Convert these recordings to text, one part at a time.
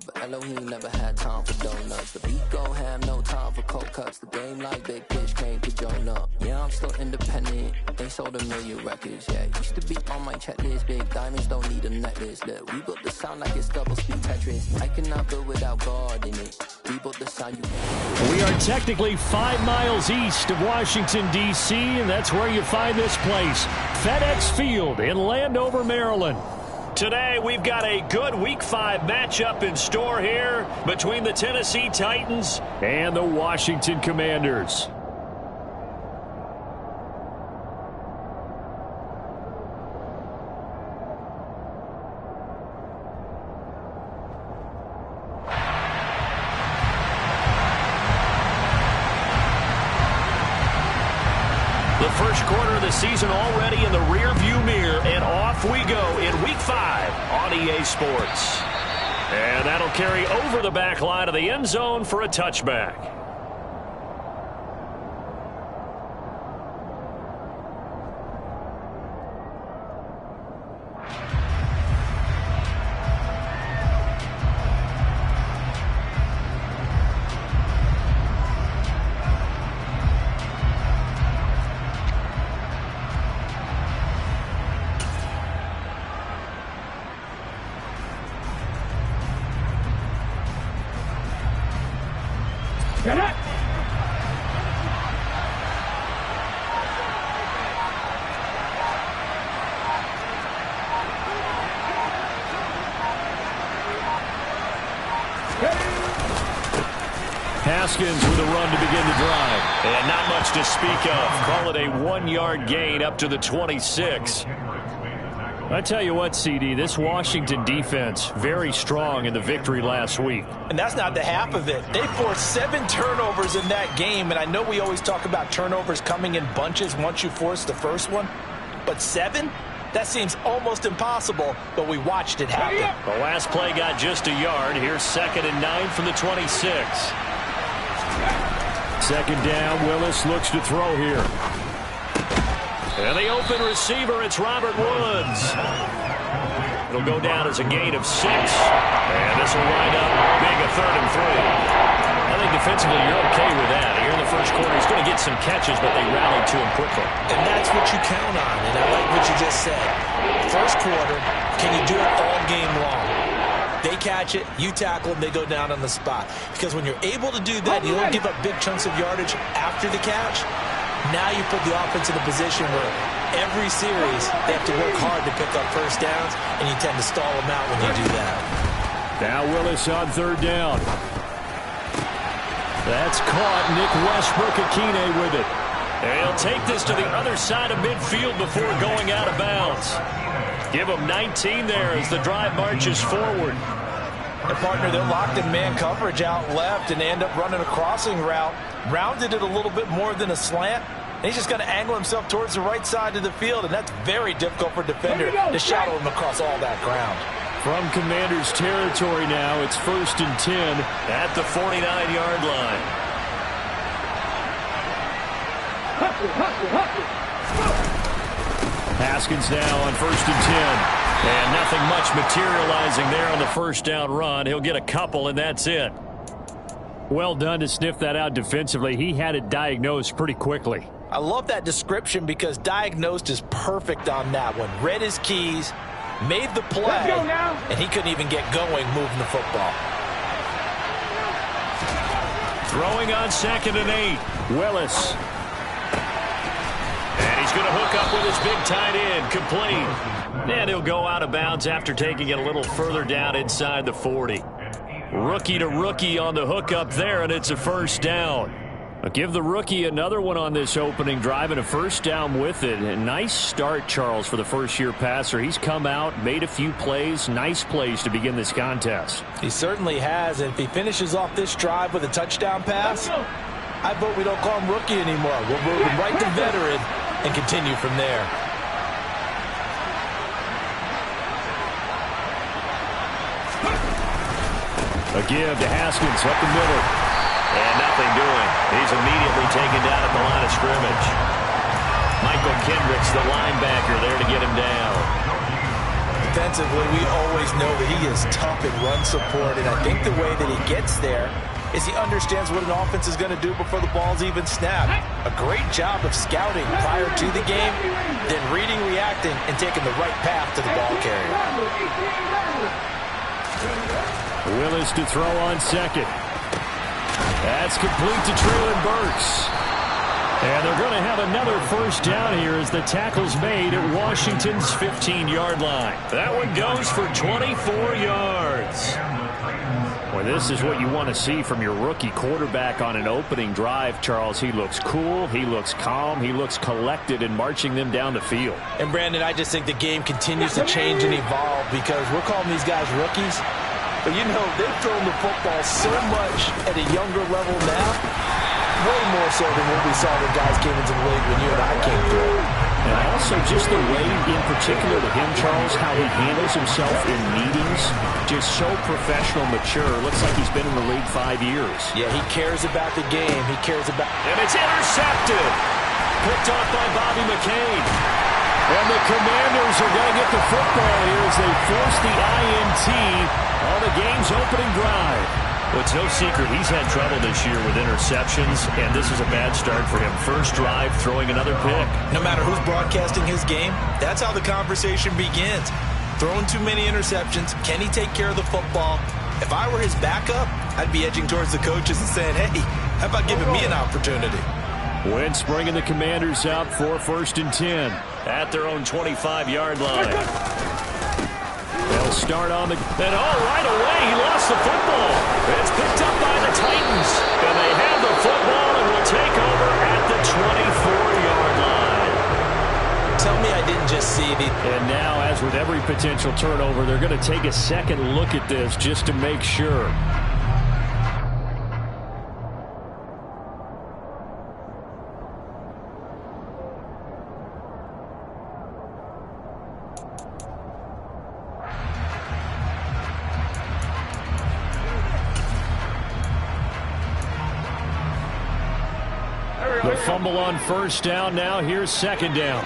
up, but Elohim never had time for donuts. The beat go ham, no time for cold cuts. The game like big fish came to join up. Yeah, I'm still independent, they sold 1 million records. Yeah, used to be on my checklist. Big diamonds don't need a necklace. Look, we built the sound like it's double speed Tetris. I cannot build without God in it. We built the sound you can. We are technically 5 miles east of Washington, D.C., and that's where you find this place, FedEx Field in Landover, Maryland. Today, we've got a good Week 5 matchup in store here between the Tennessee Titans and the Washington Commanders. The first quarter of the season already in the rearview mirror, and off we go in Week 5 on EA Sports. And that'll carry over the back line of the end zone for a touchback. Haskins with a run to begin the drive. And not much to speak of. Call it a 1-yard gain up to the 26. I tell you what, CD, this Washington defense, very strong in the victory last week. And that's not the half of it. They forced 7 turnovers in that game, and I know we always talk about turnovers coming in bunches once you force the first one, but 7? That seems almost impossible, but we watched it happen. The last play got just a yard. Here's 2nd and 9 from the 26. 2nd down, Willis looks to throw here. And the open receiver, it's Robert Woods. It'll go down as a gain of 6. And this will wind up being a 3rd and 3. I think defensively you're okay with that. Here in the first quarter, he's going to get some catches, but they rallied to him quickly. And that's what you count on, and I like what you just said. First quarter, can you do it all game long? They catch it, you tackle them, they go down on the spot. Because when you're able to do that, you don't give up big chunks of yardage after the catch. Now you put the offense in a position where every series they have to work hard to pick up first downs, and you tend to stall them out when you do that. Now Willis on 3rd down. That's caught. Nick Westbrook-Akine with it. And he'll take this to the other side of midfield before going out of bounds. Give him 19 there as the drive marches forward. And partner, they're locked in man coverage out left, and they end up running a crossing route. Rounded it a little bit more than a slant. And he's just going to angle himself towards the right side of the field, and that's very difficult for a defender to shadow him across all that ground. From Commanders territory now, it's 1st and 10 at the 49-yard line. Haskins now on 1st and 10. And nothing much materializing there on the first down run. He'll get a couple, and that's it. Well done to sniff that out defensively. He had it diagnosed pretty quickly. I love that description because diagnosed is perfect on that one. Read his keys, made the play, and he couldn't even get going moving the football. Throwing on 2nd and 8. Willis. And he's going to hook up with his big tight end, complete. And he'll go out of bounds after taking it a little further down inside the 40. Rookie to rookie on the hookup there, and it's a first down. I'll give the rookie another one on this opening drive and a first down with it. A nice start, Charles, for the first-year passer. He's come out, made a few plays, nice plays to begin this contest. He certainly has, and if he finishes off this drive with a touchdown pass, I vote we don't call him rookie anymore. We'll move him right to veteran and continue from there. A give to Haskins up the middle. And nothing doing. He's immediately taken down at the line of scrimmage. Michael Kendricks, the linebacker, there to get him down. defensively, we always know that he is tough in run support, and I think the way that he gets there is he understands what an offense is going to do before the ball's even snapped. A great job of scouting prior to the game, then reading, reacting, and taking the right path to the ball carrier. Willis to throw on second. That's complete to Traylon Burks. And they're going to have another first down here as the tackle's made at Washington's 15-yard line. That one goes for 24 yards. Well, this is what you want to see from your rookie quarterback on an opening drive, Charles. He looks cool, he looks calm, he looks collected in marching them down the field. And, Brandon, I just think the game continues to change and evolve because we're calling these guys rookies. But, you know, they've thrown the football so much at a younger level now, way more so than what we saw when guys came into the league when you and I came through. And also just the way, in particular to him, Charles, how he handles himself in meetings, just so professional, mature. Looks like he's been in the league 5 years. Yeah, he cares about the game. He cares about... And it's intercepted. Picked off by Bobby McCain. And the Commanders are going to get the football here as they force the INT on the game's opening drive. Well, it's no secret he's had trouble this year with interceptions, and this is a bad start for him. First drive, throwing another pick. No matter who's broadcasting his game, that's how the conversation begins. Throwing too many interceptions, can he take care of the football? If I were his backup, I'd be edging towards the coaches and saying, hey, how about giving me an opportunity? Wentz bringing the Commanders out for 1st and 10 at their own 25-yard line. They'll start on the... And right away, he lost the football. It's picked up by the Titans. And they have the football and will take over at the 24-yard line. Tell me I didn't just see the... And now, as with every potential turnover, they're going to take a second look at this just to make sure. The fumble on first down. Now here's second down.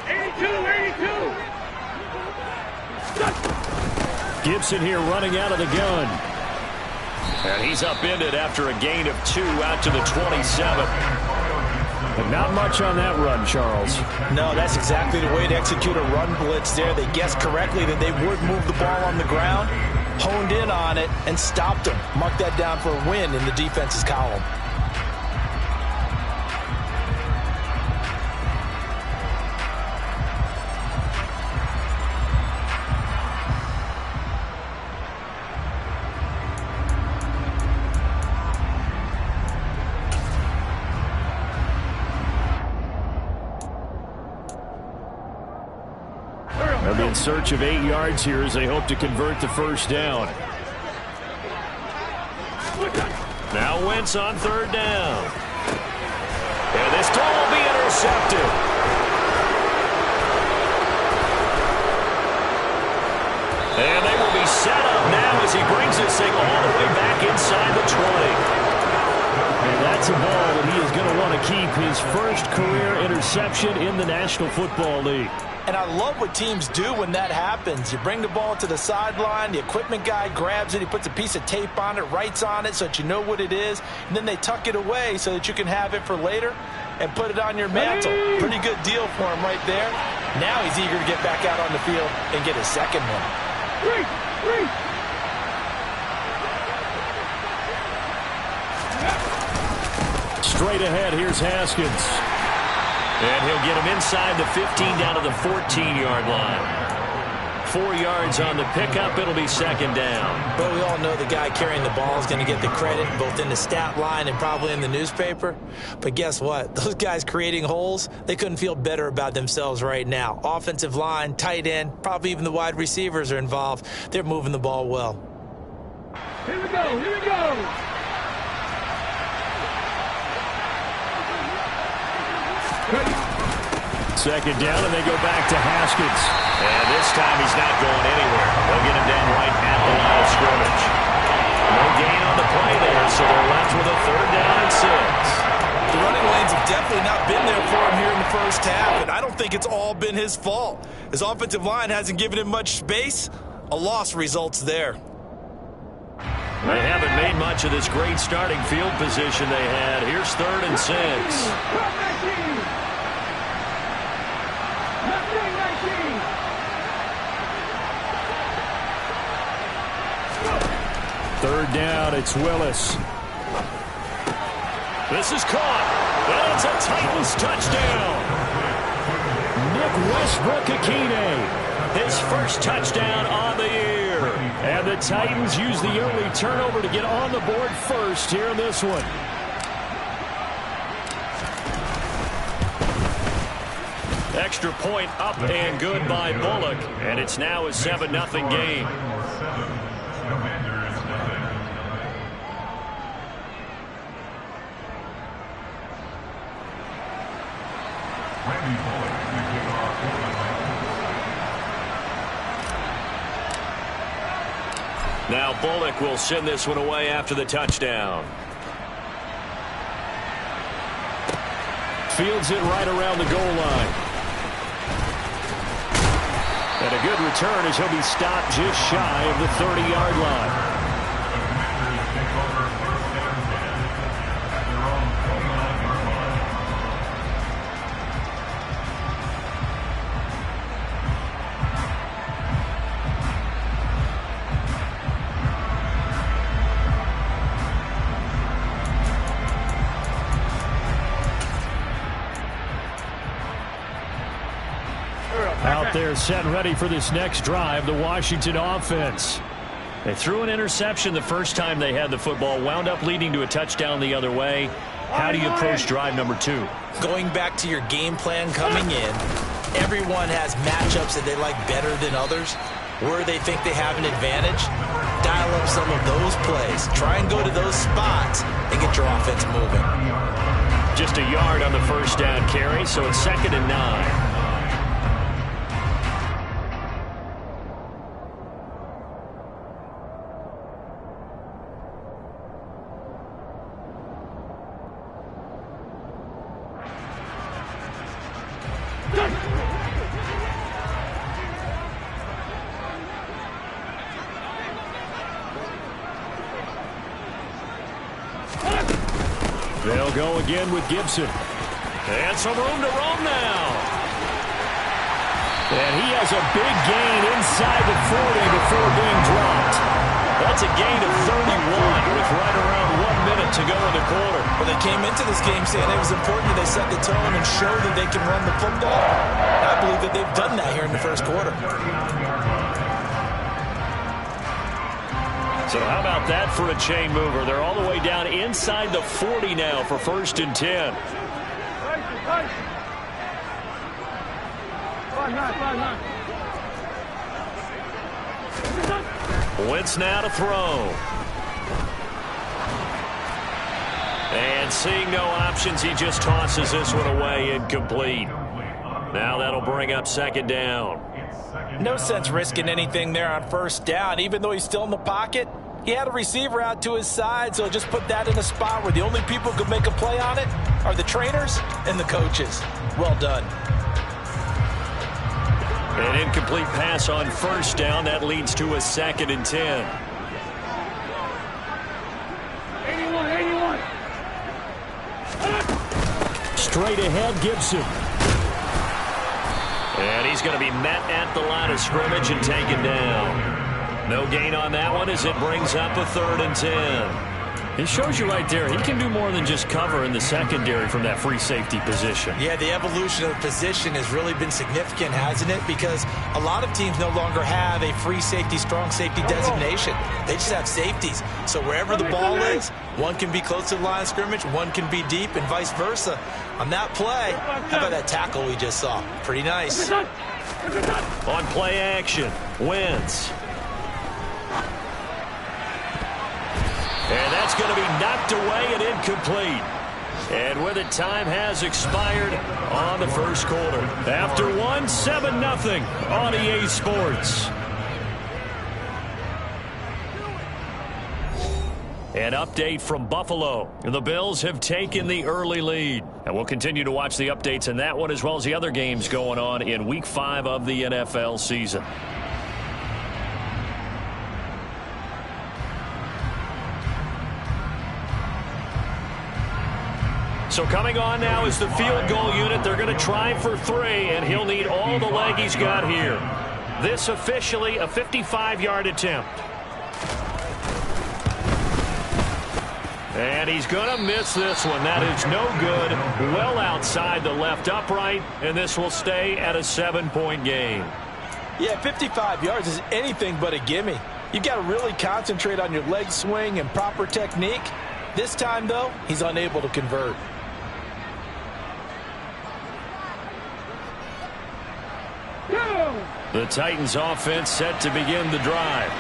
82. Gibson here running out of the gun. And he's upended after a gain of 2 out to the 27. But not much on that run, Charles. No, that's exactly the way to execute a run blitz there. They guessed correctly that they would move the ball on the ground, honed in on it, and stopped them. Mark that down for a win in the defense's column. They'll be in search of 8 yards here as they hope to convert the first down. Now Wentz on third down. And this throw will be intercepted. And they will be set up now as he brings this thing all the way back inside the 20. And that's a ball that he is going to want to keep, his first career interception in the National Football League. And I love what teams do when that happens. You bring the ball to the sideline, the equipment guy grabs it, he puts a piece of tape on it, writes on it so that you know what it is, and then they tuck it away so that you can have it for later and put it on your mantle. Pretty good deal for him right there. Now he's eager to get back out on the field and get his second one. Straight ahead, here's Haskins. And he'll get him inside the 15 down to the 14-yard line. 4 yards on the pickup. It'll be second down. But we all know the guy carrying the ball is going to get the credit both in the stat line and probably in the newspaper. But guess what? Those guys creating holes, they couldn't feel better about themselves right now. Offensive line, tight end, probably even the wide receivers are involved. They're moving the ball well. Here we go. Here we go. Second down, and they go back to Haskins. And this time he's not going anywhere. They'll get him down right at the line of scrimmage. No gain on the play there, so they're left with a 3rd down and 6. The running lanes have definitely not been there for him here in the first half, and I don't think it's all been his fault. His offensive line hasn't given him much space. A loss results there. They haven't made much of this great starting field position they had. Here's 3rd and 6. Third down, it's Willis. This is caught. And it's a Titans touchdown. Nick Westbrook-Akine. His first touchdown on the year. And the Titans use the early turnover to get on the board first here in this one. Extra point up and good by Bullock. And it's now a 7-0 game. Now Bullock will send this one away after the touchdown. Fields it right around the goal line. And a good return as he'll be stopped just shy of the 30-yard line. Out there set and ready for this next drive, the Washington offense. They threw an interception the first time they had the football, wound up leading to a touchdown the other way. How do you approach drive number 2? Going back to your game plan coming in, everyone has matchups that they like better than others. Where they think they have an advantage, dial up some of those plays. Try and go to those spots and get your offense moving. Just a yard on the first down carry, so it's 2nd and 9. They'll go again with Gibson. And some room to roam now. And he has a big gain inside the 40 before being dropped. That's a gain of 31 with right around 1 minute to go in the quarter. Well, they came into this game saying it was important that they set the tone and show that they can run the football. I believe that they've done that here in the first quarter. So how about that for a chain mover? They're all the way down inside the 40 now for 1st and 10. Wentz now to throw. And seeing no options, he just tosses this one away incomplete. Now that'll bring up 2nd down. No sense risking anything there on 1st down. Even though he's still in the pocket, he had a receiver out to his side, so just put that in a spot where the only people who could make a play on it are the trainers and the coaches. Well done. An incomplete pass on 1st down. That leads to a 2nd and 10. 81. Straight ahead, Gibson. And he's going to be met at the line of scrimmage and taken down. No gain on that one as it brings up a 3rd and 10. It shows you right there, he can do more than just cover in the secondary from that free safety position. Yeah, the evolution of the position has really been significant, hasn't it? Because a lot of teams no longer have a free safety, strong safety designation. They just have safeties. So wherever the ball is, one can be close to the line of scrimmage, one can be deep, and vice versa. On that play, how about that tackle we just saw? Pretty nice. On play action, Wentz. And that's going to be knocked away and incomplete. And with it, time has expired on the first quarter. After one, 7-0 on EA Sports. An update from Buffalo. The Bills have taken the early lead. And we'll continue to watch the updates in that one as well as the other games going on in Week 5 of the NFL season. So coming on now is the field goal unit. They're going to try for 3, and he'll need all the leg he's got here. This officially a 55-yard attempt. And he's going to miss this one. That is no good. Well outside the left upright, and this will stay at a 7-point game. Yeah, 55 yards is anything but a gimme. You've got to really concentrate on your leg swing and proper technique. This time, though, he's unable to convert. The Titans offense set to begin the drive.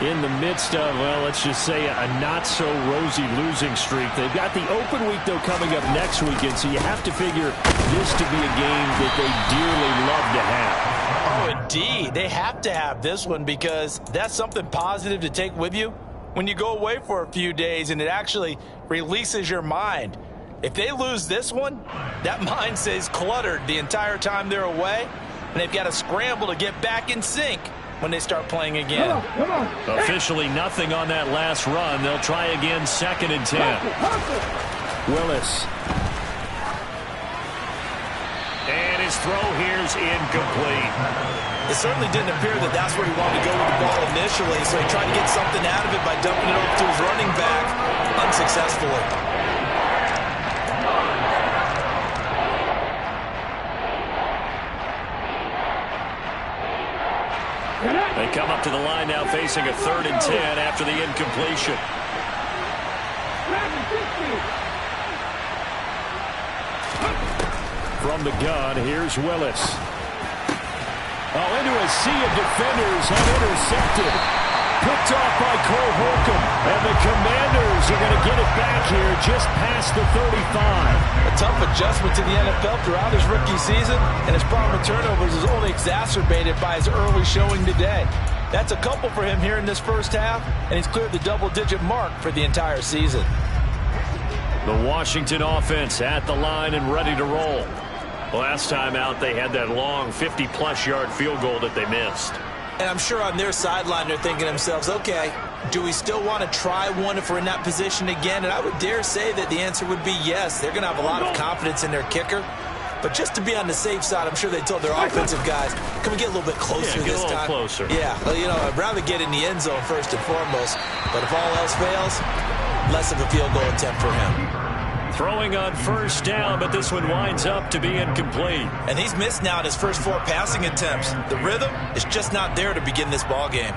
In the midst of, well, let's just say a not-so-rosy losing streak. They've got the open week, though, coming up next weekend, so you have to figure this to be a game that they dearly love to have. Oh, indeed. They have to have this one because that's something positive to take with you when you go away for a few days, and it actually releases your mind. If they lose this one, that mind stays cluttered the entire time they're away, and they've got to scramble to get back in sync when they start playing again. Come on. Officially nothing on that last run. They'll try again 2nd and 10. Willis. And his throw here's incomplete. It certainly didn't appear that that's where he wanted to go with the ball initially, so he tried to get something out of it by dumping it over to his running back unsuccessfully. They come up to the line now facing a 3rd and 10 after the incompletion. From the gun, here's Willis. Oh, into a sea of defenders and intercepted. Picked off by Cole Holcomb. And the Commanders are going to get it back here just past the 35. A tough adjustment to the NFL throughout his rookie season, and his problem with turnovers is only exacerbated by his early showing today. That's a couple for him here in this first half, and he's cleared the double-digit mark for the entire season. The Washington offense at the line and ready to roll. Last time out, they had that long 50-plus yard field goal that they missed. And I'm sure on their sideline they're thinking to themselves, okay, do we still want to try one if we're in that position again? And I would dare say that the answer would be yes. They're going to have a lot of confidence in their kicker. But just to be on the safe side, I'm sure they told their offensive guys, can we get a little bit closer this time? Get a little closer. Yeah, well, you know, I'd rather get in the end zone first and foremost. But if all else fails, less of a field goal attempt for him. Throwing on 1st down, but this one winds up to be incomplete. And he's missed now in his first 4 passing attempts. The rhythm is just not there to begin this ball game.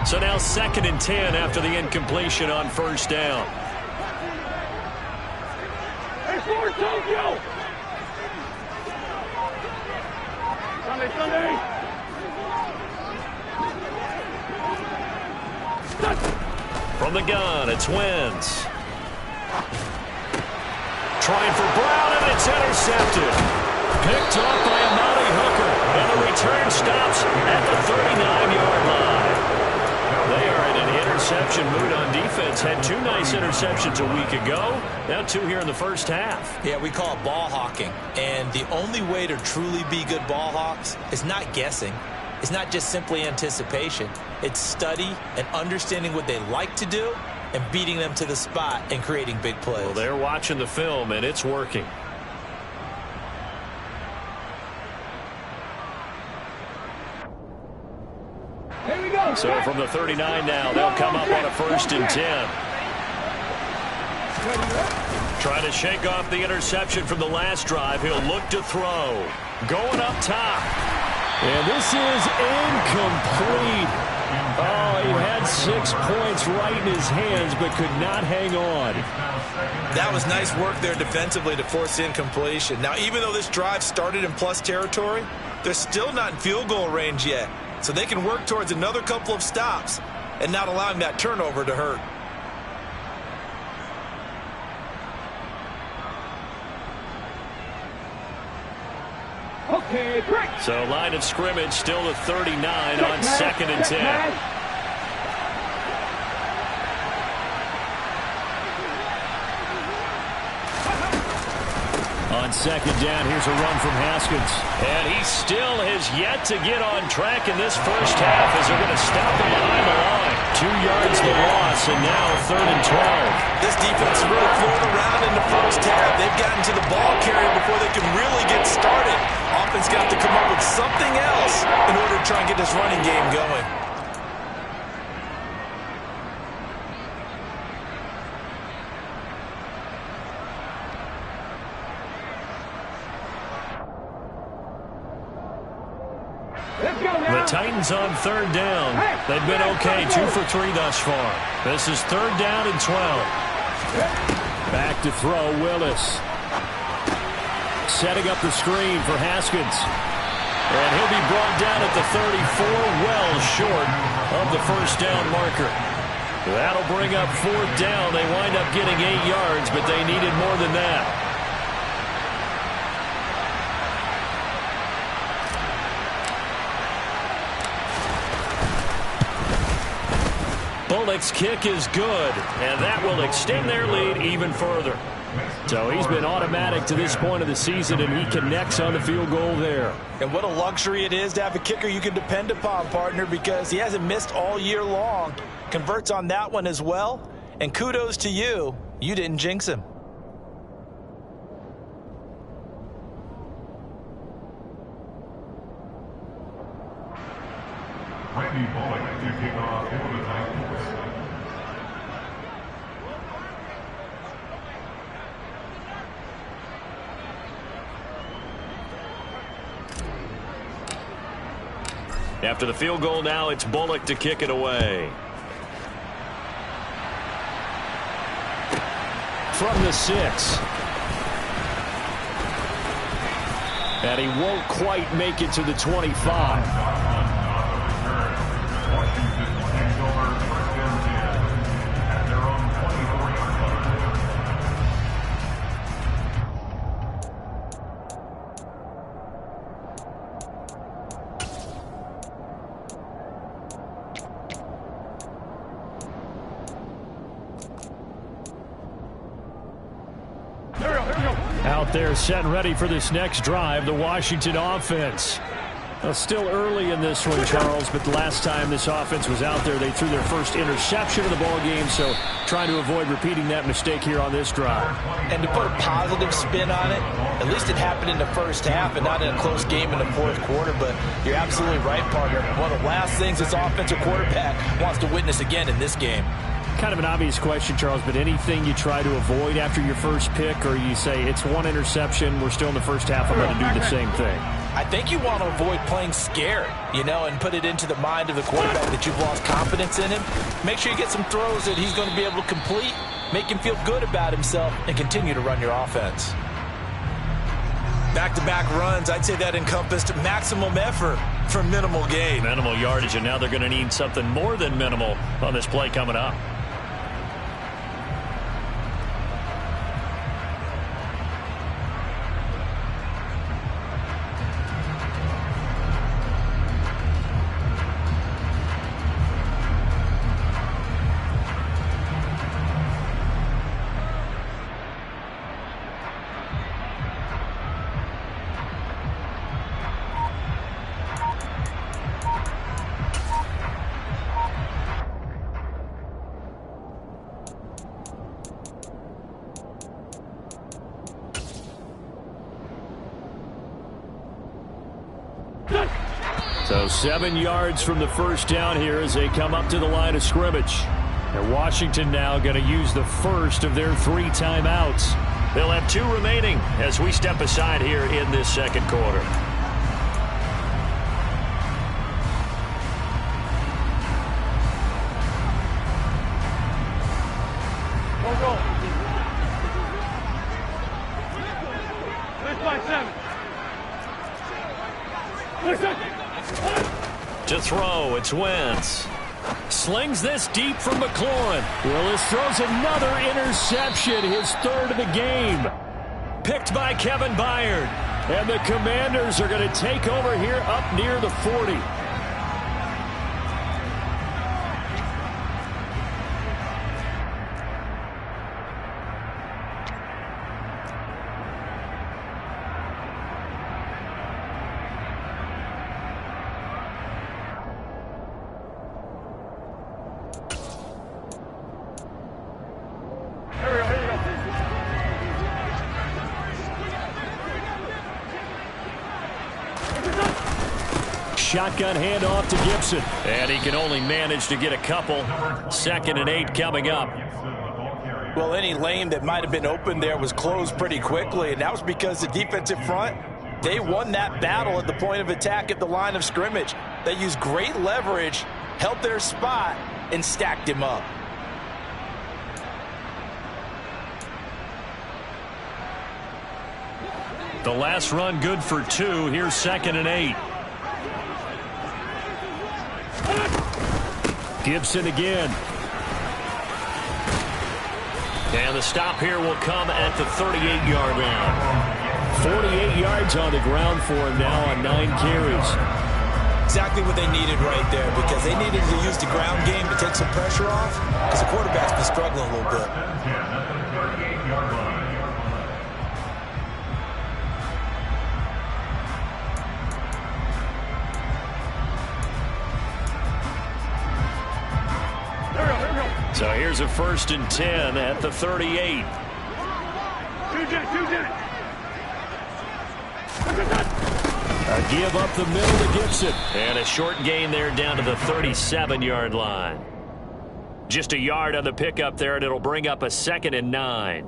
So now 2nd and 10 after the incompletion on 1st down. Hey, forward, Tokyo! Sunday! From the gun, it's Wentz. Trying for Brown, and it's intercepted. Picked off by Amari Hooker, and the return stops at the 39-yard line. They are in an interception mood on defense. Had 2 nice interceptions a week ago. Now 2 here in the first half. Yeah, we call it ball hawking. And the only way to truly be good ball hawks is not guessing. It's not just simply anticipation. It's study and understanding what they like to do and beating them to the spot and creating big plays. Well, they're watching the film, and it's working. Here we go. So from the 39 now, they'll come up on a 1st and 10. Trying to shake off the interception from the last drive. He'll look to throw. Going up top. And this is incomplete. Oh, he had 6 points right in his hands, but could not hang on. That was nice work there defensively to force the incompletion. Now, even though this drive started in plus territory, They're still not in field goal range yet, so they can work towards another couple of stops and not allowing that turnover to hurt. Okay, break. So line of scrimmage still to 39 on 2nd and 10. On 2nd down, here's a run from Haskins. And he still has yet to get on track in this first half as they're going to stop him behind the line. 2 yards the loss, and now 3rd and 12. This defense is really throwing around in the first half. They've gotten to the ball carrier before they can really get started. Offense got to come up with something else in order to try and get this running game going. The Titans on 3rd down. They've been okay, 2 for 3 thus far. This is 3rd down and 12. Back to throw, Willis. Setting up the screen for Haskins. And he'll be brought down at the 34, well short of the first down marker. That'll bring up 4th down. They wind up getting 8 yards, but they needed more than that. Bullock's kick is good, and that will extend their lead even further. So he's been automatic to this point of the season, and he connects on the field goal there. And what a luxury it is to have a kicker you can depend upon, partner, because he hasn't missed all year long. Converts on that one as well, and kudos to you. You didn't jinx him. Randy Bullock to kick off for the Titans. After the field goal now, it's Bullock to kick it away. From the 6. And he won't quite make it to the 25. Out there set and ready for this next drive, the Washington offense. Well, still early in this one, Charles, but the last time this offense was out there, they threw their first interception of the ball game, so trying to avoid repeating that mistake here on this drive. And to put a positive spin on it, at least it happened in the first half and not in a close game in the fourth quarter, but you're absolutely right, partner. One of the last things this offensive quarterback wants to witness again in this game. Kind of an obvious question, Charles, but anything you try to avoid after your first pick, or you say it's one interception, we're still in the first half, I'm going to do the same thing? I think you want to avoid playing scared, and put it into the mind of the quarterback that you've lost confidence in him. Make sure you get some throws that he's going to be able to complete, make him feel good about himself, and continue to run your offense. Back-to-back runs, I'd say that encompassed maximum effort for minimal gain. Minimal yardage, and now they're going to need something more than minimal on this play coming up. So 7 yards from the first down here as they come up to the line of scrimmage. And Washington now going to use the first of their 3 timeouts. They'll have 2 remaining as we step aside here in this second quarter. To throw, it's Wentz. Slings this deep from McLaurin. Willis throws another interception, his third of the game. Picked by Kevin Byard. And the Commanders are going to take over here up near the 40. Shotgun handoff to Gibson. And he can only manage to get a couple. 2nd and 8 coming up. Well, any lane that might have been open there was closed pretty quickly, and that was because the defensive front, they won that battle at the point of attack at the line of scrimmage. They used great leverage, held their spot, and stacked him up. The last run good for 2. Here's 2nd and 8. Gibson again. And the stop here will come at the 38-yard line. 48 yards on the ground for him now on 9 carries. Exactly what they needed right there, because they needed to use the ground game to take some pressure off, because the quarterback's been struggling a little bit. So here's a 1st and 10 at the 38. A give up the middle to Gibson. And a short gain there down to the 37-yard line. Just a yard on the pickup there, and it'll bring up a 2nd and 9.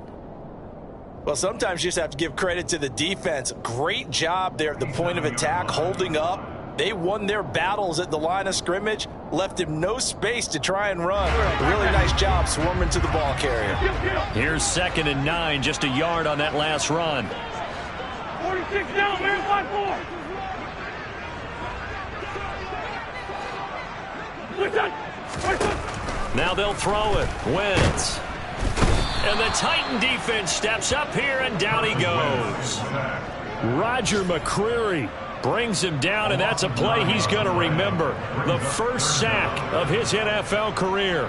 Well, sometimes you just have to give credit to the defense. Great job there at the point of attack, holding up. They won their battles at the line of scrimmage, left him no space to try and run. A really nice job swarming to the ball carrier. Here's 2nd and 9, just a yard on that last run. 46 down, man, 5-4. Now they'll throw it. Wentz. And the Titan defense steps up here, and down he goes. Roger McCreary brings him down, and that's a play he's going to remember. The first sack of his NFL career.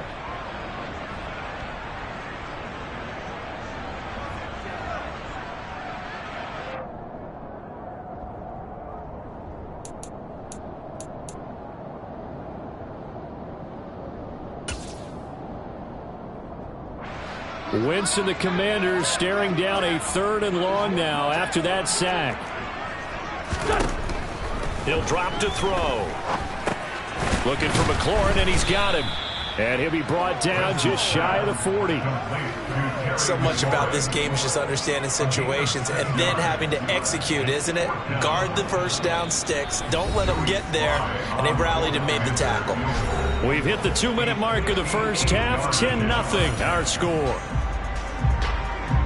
Wentz and the Commanders staring down a 3rd and long now after that sack. He'll drop to throw. Looking for McLaurin, and he's got him. And he'll be brought down just shy of the 40. So much about this game is just understanding situations and then having to execute, isn't it? Guard the first down sticks. Don't let them get there. And they rallied and made the tackle. We've hit the 2-minute mark of the first half. 10-0 our score.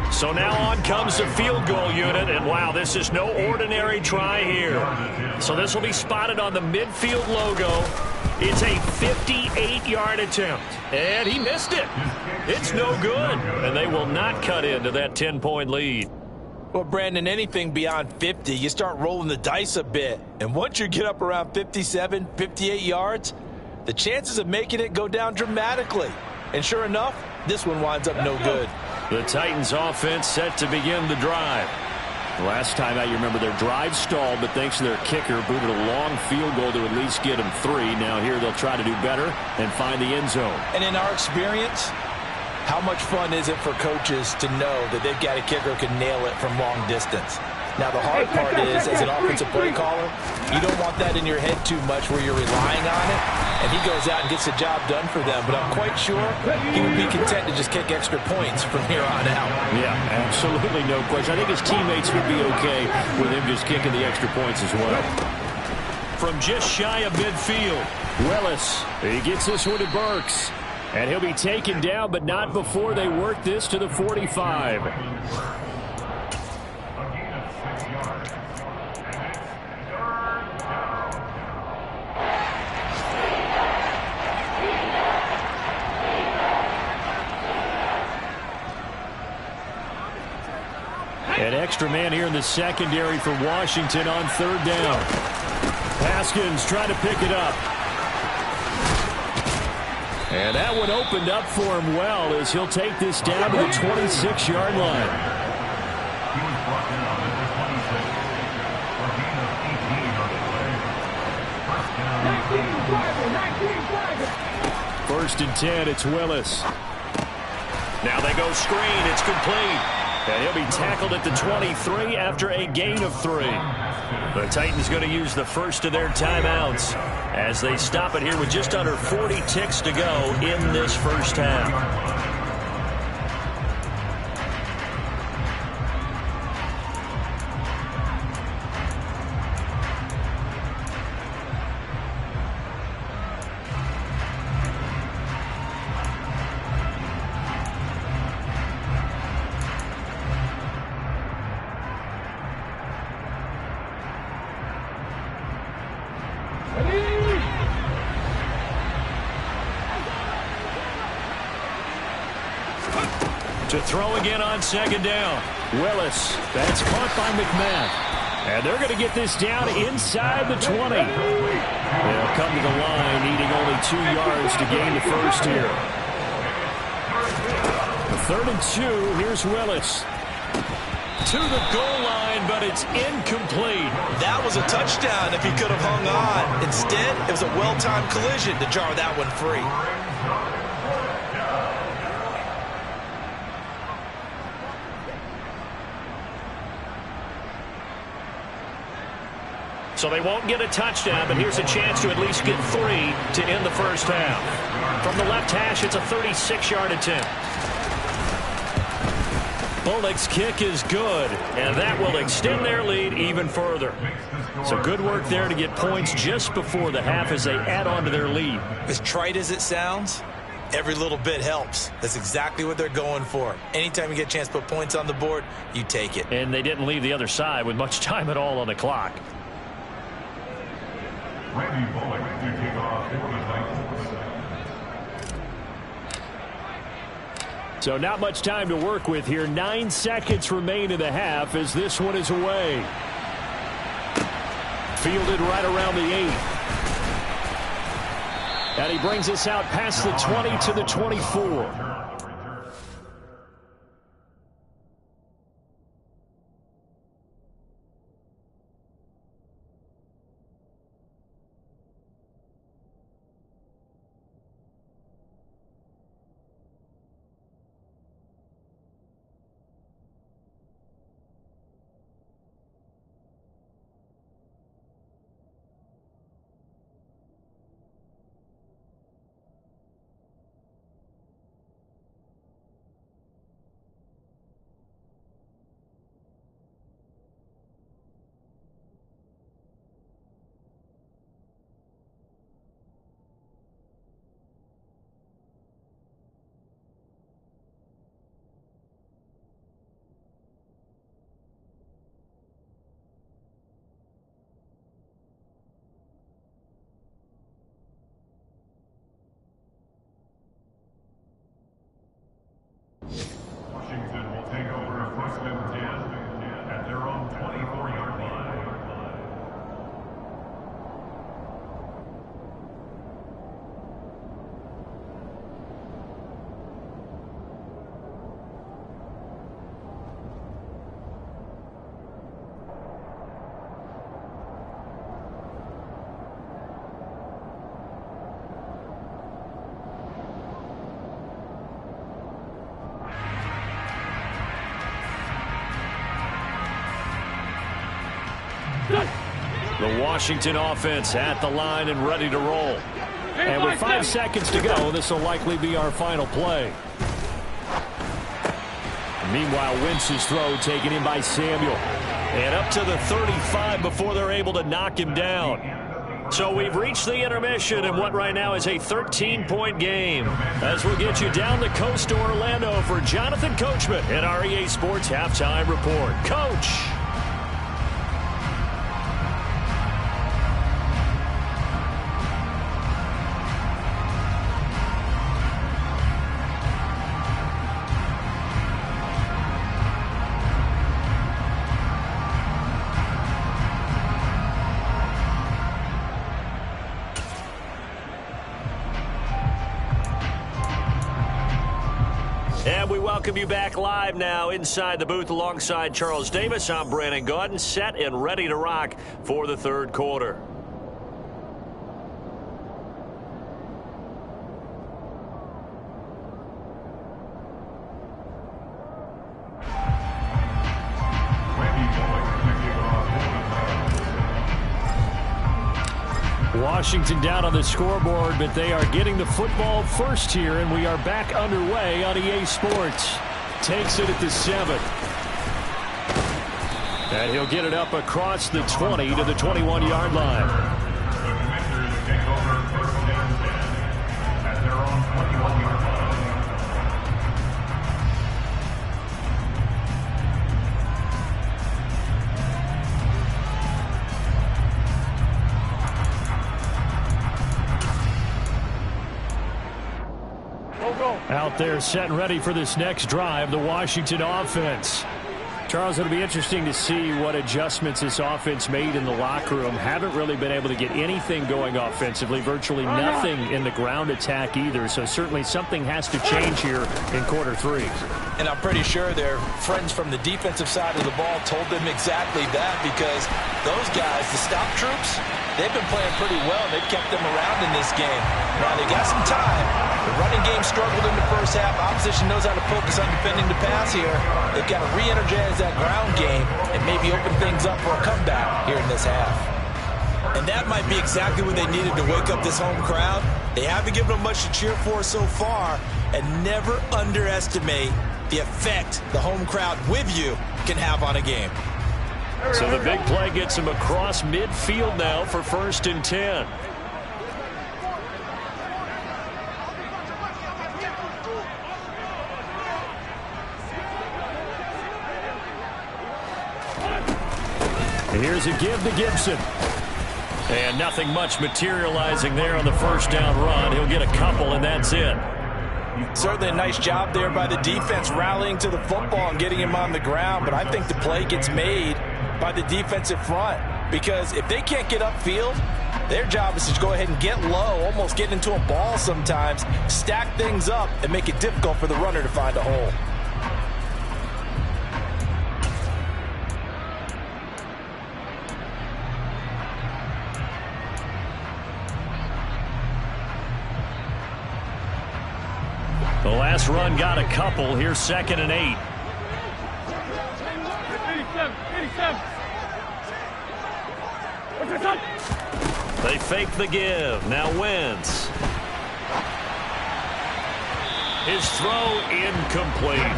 So now on comes the field goal unit, and wow, this is no ordinary try here. So this will be spotted on the midfield logo. It's a 58-yard attempt, and he missed it. It's no good, and they will not cut into that 10-point lead. Well, Brandon, anything beyond 50, you start rolling the dice a bit. And once you get up around 57, 58 yards, the chances of making it go down dramatically. And sure enough, this one winds up no good. The Titans offense set to begin the drive. Last time out, you remember their drive stalled, but thanks to their kicker, booted a long field goal to at least get them 3. Now here they'll try to do better and find the end zone. And in our experience, how much fun is it for coaches to know that they've got a kicker who can nail it from long distance? Now, the hard part is, as an offensive play caller, you don't want that in your head too much where you're relying on it, and he goes out and gets the job done for them. But I'm quite sure he would be content to just kick extra points from here on out. Yeah, absolutely no question. I think his teammates would be okay with him just kicking the extra points as well. From just shy of midfield, Willis, he gets this one to Burks. And he'll be taken down, but not before they work this to the 45. extra man here in the secondary for Washington on third down. Haskins trying to pick it up. And that one opened up for him well as he'll take this down to the 26-yard line. He was brought down at the 26 for a gain of 18 on the play. First down. 1st and 10, it's Willis. Now they go screen, it's complete. And he'll be tackled at the 23 after a gain of 3. The Titans going to use the first of their timeouts as they stop it here with just under 40 ticks to go in this first half. To throw again on 2nd down. Willis. That's caught by McMahon. And they're going to get this down inside the 20. They'll come to the line, needing only 2 yards to gain the first here. 3rd and 2. Here's Willis. To the goal line, but it's incomplete. That was a touchdown if he could have hung on. Instead, it was a well-timed collision to jar that one free. So they won't get a touchdown, but here's a chance to at least get 3 to end the first half. From the left hash, it's a 36-yard attempt. Bullock's kick is good, and that will extend their lead even further. So good work there to get points just before the half as they add on to their lead. As trite as it sounds, every little bit helps. That's exactly what they're going for. Anytime you get a chance to put points on the board, you take it. And they didn't leave the other side with much time at all on the clock. Randy Bullock to kick off for the Titans. So not much time to work with here. 9 seconds remain in the half as this one is away. Fielded right around the 8. And he brings us out past the 20 to the 24. Washington will take over a 1st and 10 at their own 24-yard line. The Washington offense at the line and ready to roll. And with 5 seconds to go, this will likely be our final play. Meanwhile, Wentz's throw taken in by Samuel. And up to the 35 before they're able to knock him down. So we've reached the intermission in what right now is a 13-point game. As we'll get you down the coast to Orlando for Jonathan Coachman at our EA Sports Halftime Report. Coach! And we welcome you back live now inside the booth alongside Charles Davis. I'm Brandon Gaudin, set and ready to rock for the third quarter. Washington down on the scoreboard, but they are getting the football first here, and we are back underway on EA Sports. Takes it at the 7. And he'll get it up across the 20 to the 21-yard line. The Commanders take over first and 10 at their own 21-yard line. Out there set and ready for this next drive, the Washington offense. Charles, it'll be interesting to see what adjustments this offense made in the locker room. Haven't really been able to get anything going offensively, virtually nothing in the ground attack either. So certainly something has to change here in quarter 3. And I'm pretty sure their friends from the defensive side of the ball told them exactly that, because those guys, the stop troops, they've been playing pretty well. They've kept them around in this game. Now they got some time. The running game struggled in the first half. Opposition knows how to focus on defending the pass here. They've got to re-energize that ground game and maybe open things up for a comeback here in this half. And that might be exactly what they needed to wake up this home crowd. They haven't given them much to cheer for so far, and never underestimate the effect the home crowd with you can have on a game. So the big play gets him across midfield now for 1st and 10. Here's a give to Gibson. And nothing much materializing there on the first down run. He'll get a couple, and that's it. Certainly a nice job there by the defense rallying to the football and getting him on the ground, but I think the play gets made by the defensive front, because if they can't get upfield, their job is to go ahead and get low, almost get into a ball sometimes, stack things up, and make it difficult for the runner to find a hole. The last run got a couple. Here's 2nd and 8. 87. They fake the give. Now Wentz. His throw incomplete.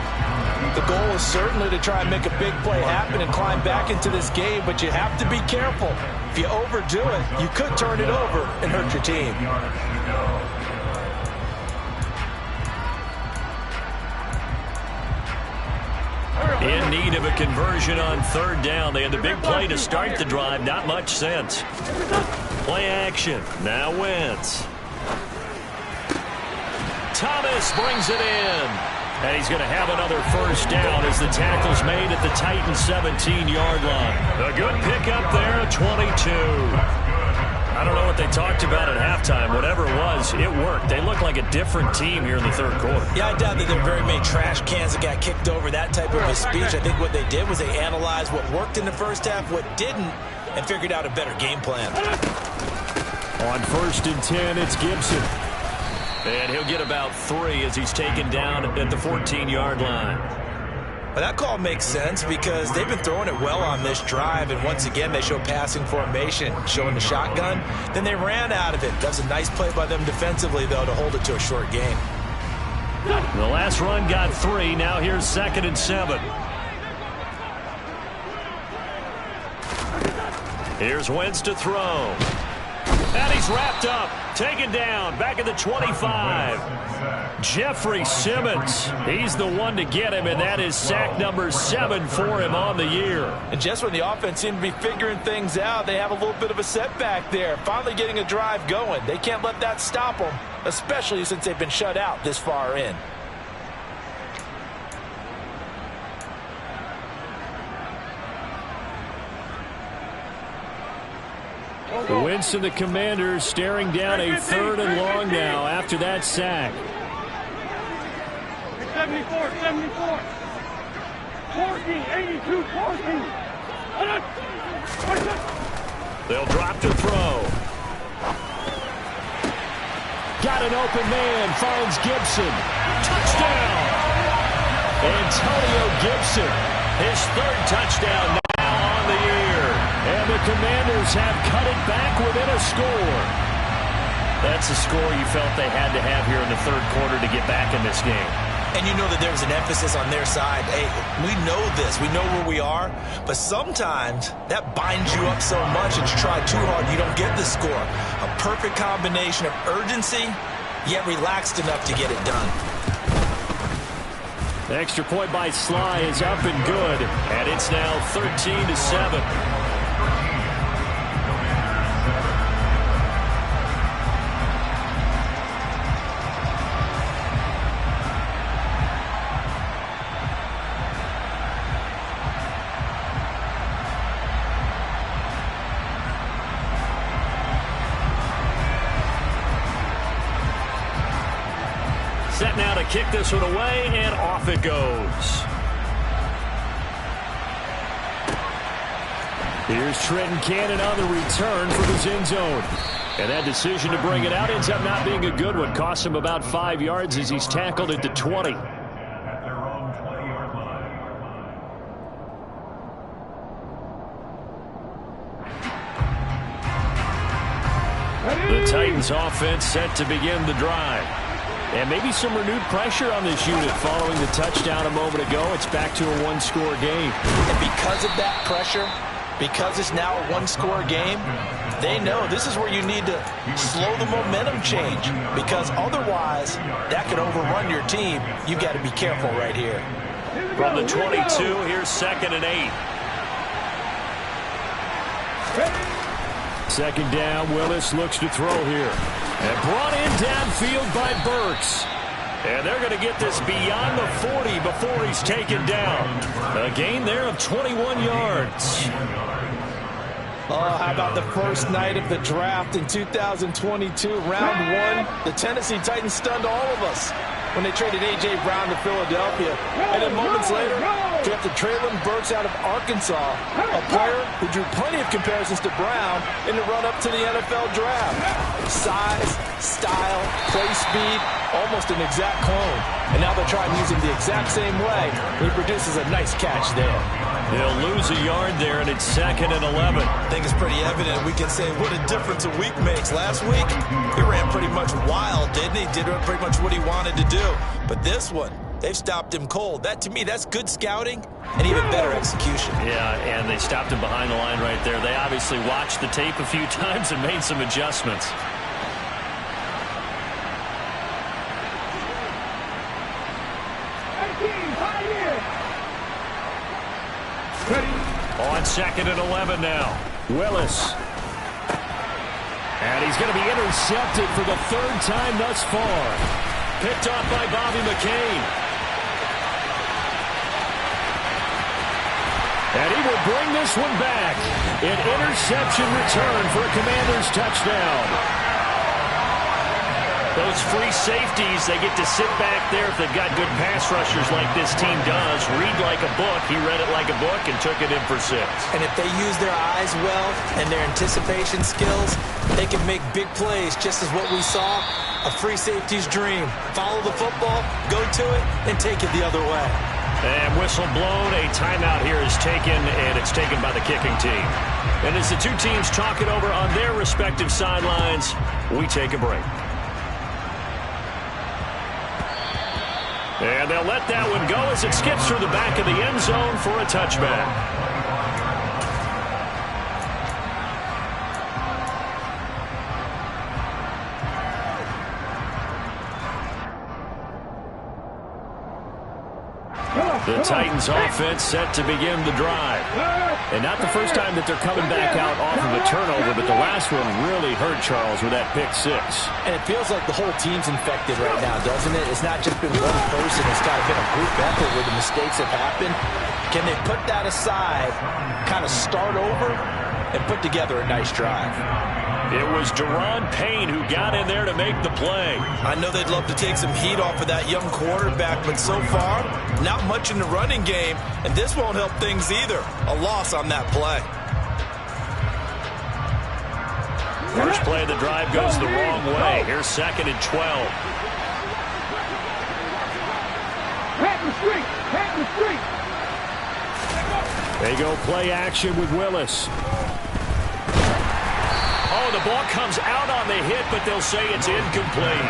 The goal is certainly to try and make a big play happen and climb back into this game, but you have to be careful. If you overdo it, you could turn it over and hurt your team. In need of a conversion on 3rd down. They had the big play to start the drive. Not much sense. Play action. Now Wentz. Thomas brings it in. And he's going to have another first down as the tackle's made at the Titans' 17-yard line. A good pickup there at 22. I don't know what they talked about at halftime. Whatever it was, it worked. They look like a different team here in the 3rd quarter. Yeah, I doubt that there are very many trash cans that got kicked over, that type of a speech. I think what they did was they analyzed what worked in the first half, what didn't, and figured out a better game plan. On 1st and 10, it's Gibson. And he'll get about 3 as he's taken down at the 14-yard line. Well, that call makes sense because they've been throwing it well on this drive, and once again they show passing formation, showing the shotgun. Then they ran out of it. That was a nice play by them defensively, though, to hold it to a short gain. The last run got 3. Now here's 2nd and 7. Here's Wentz to throw. And he's wrapped up, taken down, back at the 25. Jeffrey Simmons, he's the one to get him, and that is sack number 7 for him on the year. And just when the offense seemed to be figuring things out, they have a little bit of a setback there, finally getting a drive going. They can't let that stop them, especially since they've been shut out this far in. Wentz and the Commanders staring down a 3rd and long now after that sack. 74, 74. 14, 82, 14. They'll drop to throw. Got an open man, finds Gibson. Touchdown! Antonio Gibson, his third touchdown now on the year. And the Commanders have cut it back within a score. That's a score you felt they had to have here in the third quarter to get back in this game. And you know that there's an emphasis on their side. Hey, we know this. We know where we are. But sometimes that binds you up so much and you try too hard, you don't get the score. A perfect combination of urgency, yet relaxed enough to get it done. The extra point by Sly is up and good. And it's now 13-7. Set now to kick this one away, and off it goes. Here's Trenton Cannon on the return from his end zone. And that decision to bring it out ends up not being a good one. Costs him about 5 yards as he's tackled at the 20. At their own 20-yard line. The Titans offense set to begin the drive. And maybe some renewed pressure on this unit following the touchdown a moment ago. It's back to a one-score game. And because of that pressure, because it's now a one-score game, they know this is where you need to slow the momentum change. Because otherwise, that could overrun your team. You've got to be careful right here. From the 22, here's 2nd and 8. Second down, Willis looks to throw here. And brought in downfield by Burks. And they're going to get this beyond the 40 before he's taken down. A gain there of 21 yards. Oh, how about the first night of the draft in 2022, round 1? The Tennessee Titans stunned all of us when they traded A.J. Brown to Philadelphia. And then moments later, drafted Treylon Burks out of Arkansas, a player who drew plenty of comparisons to Brown in the run-up to the NFL draft. Size, style, play speed, almost an exact clone. And now they're trying to use him the exact same way. He produces a nice catch there. They'll lose a yard there, and it's 2nd and 11. I think it's pretty evident. We can say what a difference a week makes. Last week, he ran pretty much wild, didn't he? Did pretty much what he wanted to do. But this one, they've stopped him cold. That, to me, that's good scouting and even better execution. Yeah, and they stopped him behind the line right there. They obviously watched the tape a few times and made some adjustments. On 2nd and 11 now. Willis. And he's going to be intercepted for the 3rd time thus far. Picked off by Bobby McCain. And he will bring this one back. An interception return for a Commanders touchdown. Those free safeties, they get to sit back there if they've got good pass rushers like this team does. Read like a book. He read it like a book and took it in for 6. And if they use their eyes well and their anticipation skills, they can make big plays, just as what we saw, a free safety's dream. Follow the football, go to it, and take it the other way. And whistle blown, a timeout here is taken, and it's taken by the kicking team. And as the two teams talk it over on their respective sidelines, we take a break. And they'll let that one go as it skips through the back of the end zone for a touchback. The Titans offense set to begin the drive. And not the first time that they're coming back out off of a turnover, but the last one really hurt Charles with that pick 6. And it feels like the whole team's infected right now, doesn't it? It's not just been one person. It's kind of been a group effort where the mistakes have happened. Can they put that aside, kind of start over, and put together a nice drive. It was Deron Payne who got in there to make the play. I know they'd love to take some heat off of that young quarterback, but so far, not much in the running game, and this won't help things either. A loss on that play. First play of the drive goes the wrong way. Here's 2nd and 12. Pack the street. They go play action with Willis. Oh, the ball comes out on the hit, but they'll say it's incomplete.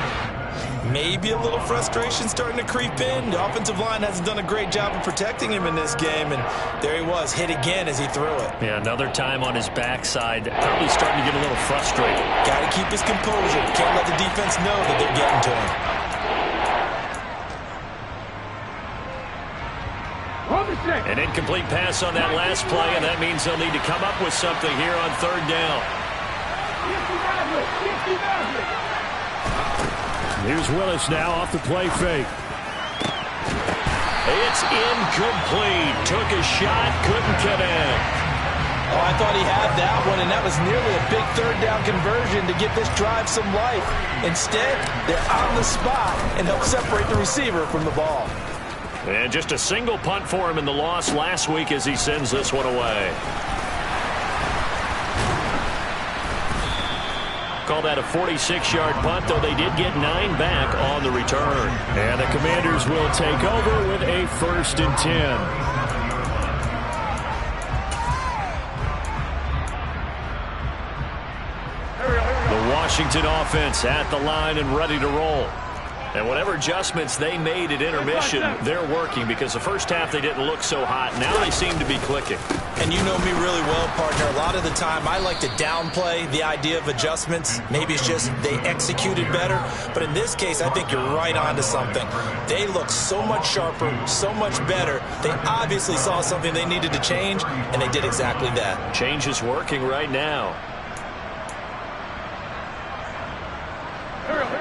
Maybe a little frustration starting to creep in. The offensive line hasn't done a great job of protecting him in this game, and there he was, hit again as he threw it. Yeah, another time on his backside. Probably starting to get a little frustrated. Got to keep his composure. Can't let the defense know that they're getting to him. An incomplete pass on that last play, and that means they'll need to come up with something here on 3rd down. Here's Willis now off the play fake. It's incomplete. Took a shot, couldn't connect. Oh, I thought he had that one, and that was nearly a big 3rd down conversion to give this drive some life. Instead, they're on the spot and help separate the receiver from the ball. And just a single punt for him in the loss last week as he sends this one away. Call that a 46-yard punt, though they did get 9 back on the return. And the Commanders will take over with a 1st and 10. The Washington offense at the line and ready to roll. And whatever adjustments they made at intermission, they're working, because the first half they didn't look so hot. Now they seem to be clicking. And you know me really well, partner. A lot of the time I like to downplay the idea of adjustments. Maybe it's just they executed better. But in this case, I think you're right on to something. They look so much sharper, so much better. They obviously saw something they needed to change, and they did exactly that. Change is working right now.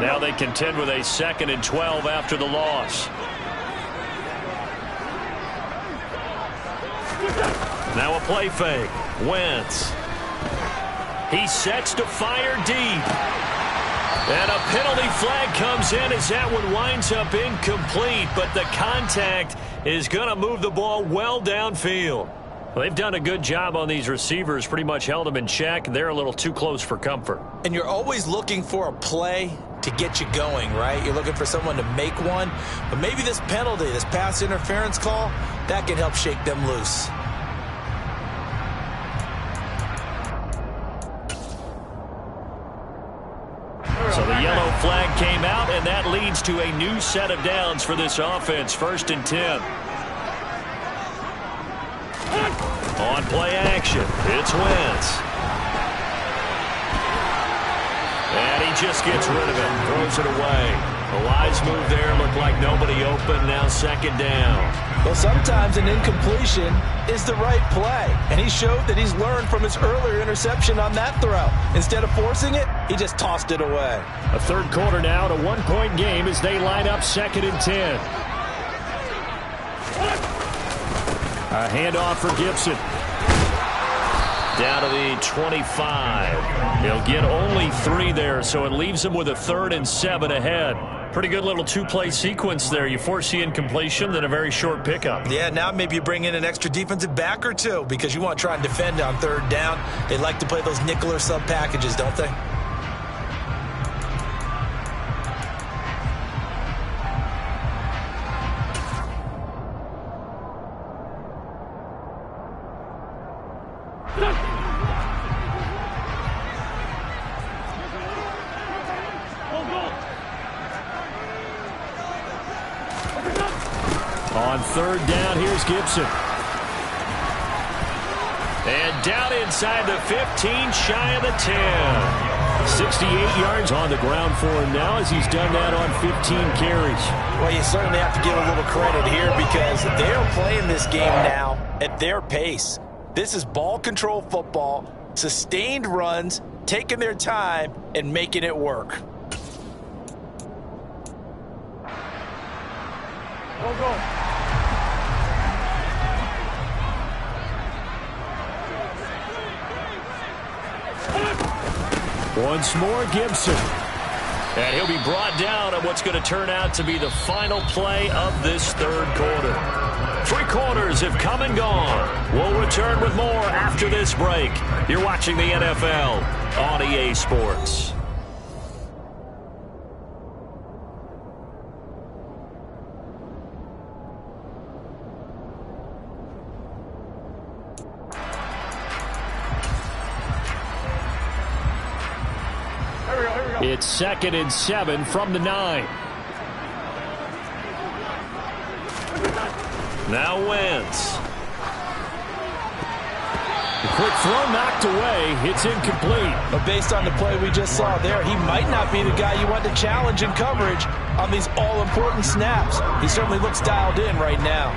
Now they contend with a 2nd and 12 after the loss. Now a play fake. Wentz. He sets to fire deep. And a penalty flag comes in as that one winds up incomplete, but the contact is going to move the ball well downfield. Well, they've done a good job on these receivers, pretty much held them in check. They're a little too close for comfort. And you're always looking for a play to get you going, right? You're looking for someone to make one. But maybe this penalty, this pass interference call, that can help shake them loose. So the yellow flag came out, and that leads to a new set of downs for this offense. 1st and 10. On play action, it's Wentz. And he just gets rid of it, throws it away. A wise move there, looked like nobody open, now 2nd down. Well, sometimes an incompletion is the right play, and he showed that he's learned from his earlier interception on that throw. Instead of forcing it, he just tossed it away. A 3rd quarter now, at a 1-point game as they line up 2nd and 10. A handoff for Gibson. Down to the 25. He'll get only 3 there, so it leaves him with a 3rd and 7 ahead. Pretty good little 2-play sequence there. You force the incompletion, then a very short pickup. Yeah, now maybe you bring in an extra defensive back or two because you want to try and defend on 3rd down. They like to play those nickel or sub packages, don't they? On 3rd down, here's Gibson. And down inside the 15, shy of the 10. 68 yards on the ground for him now as he's done that on 15 carries. Well, you certainly have to give a little credit here because they're playing this game now at their pace. This is ball control football, sustained runs, taking their time, and making it work. Go. Once more, Gibson. And he'll be brought down on what's going to turn out to be the final play of this third quarter. 3 quarters have come and gone. We'll return with more after this break. You're watching the NFL on EA Sports. It's 2nd and 7 from the 9. Now Wentz. The quick throw knocked away. It's incomplete. But based on the play we just saw there, he might not be the guy you want to challenge in coverage on these all-important snaps. He certainly looks dialed in right now.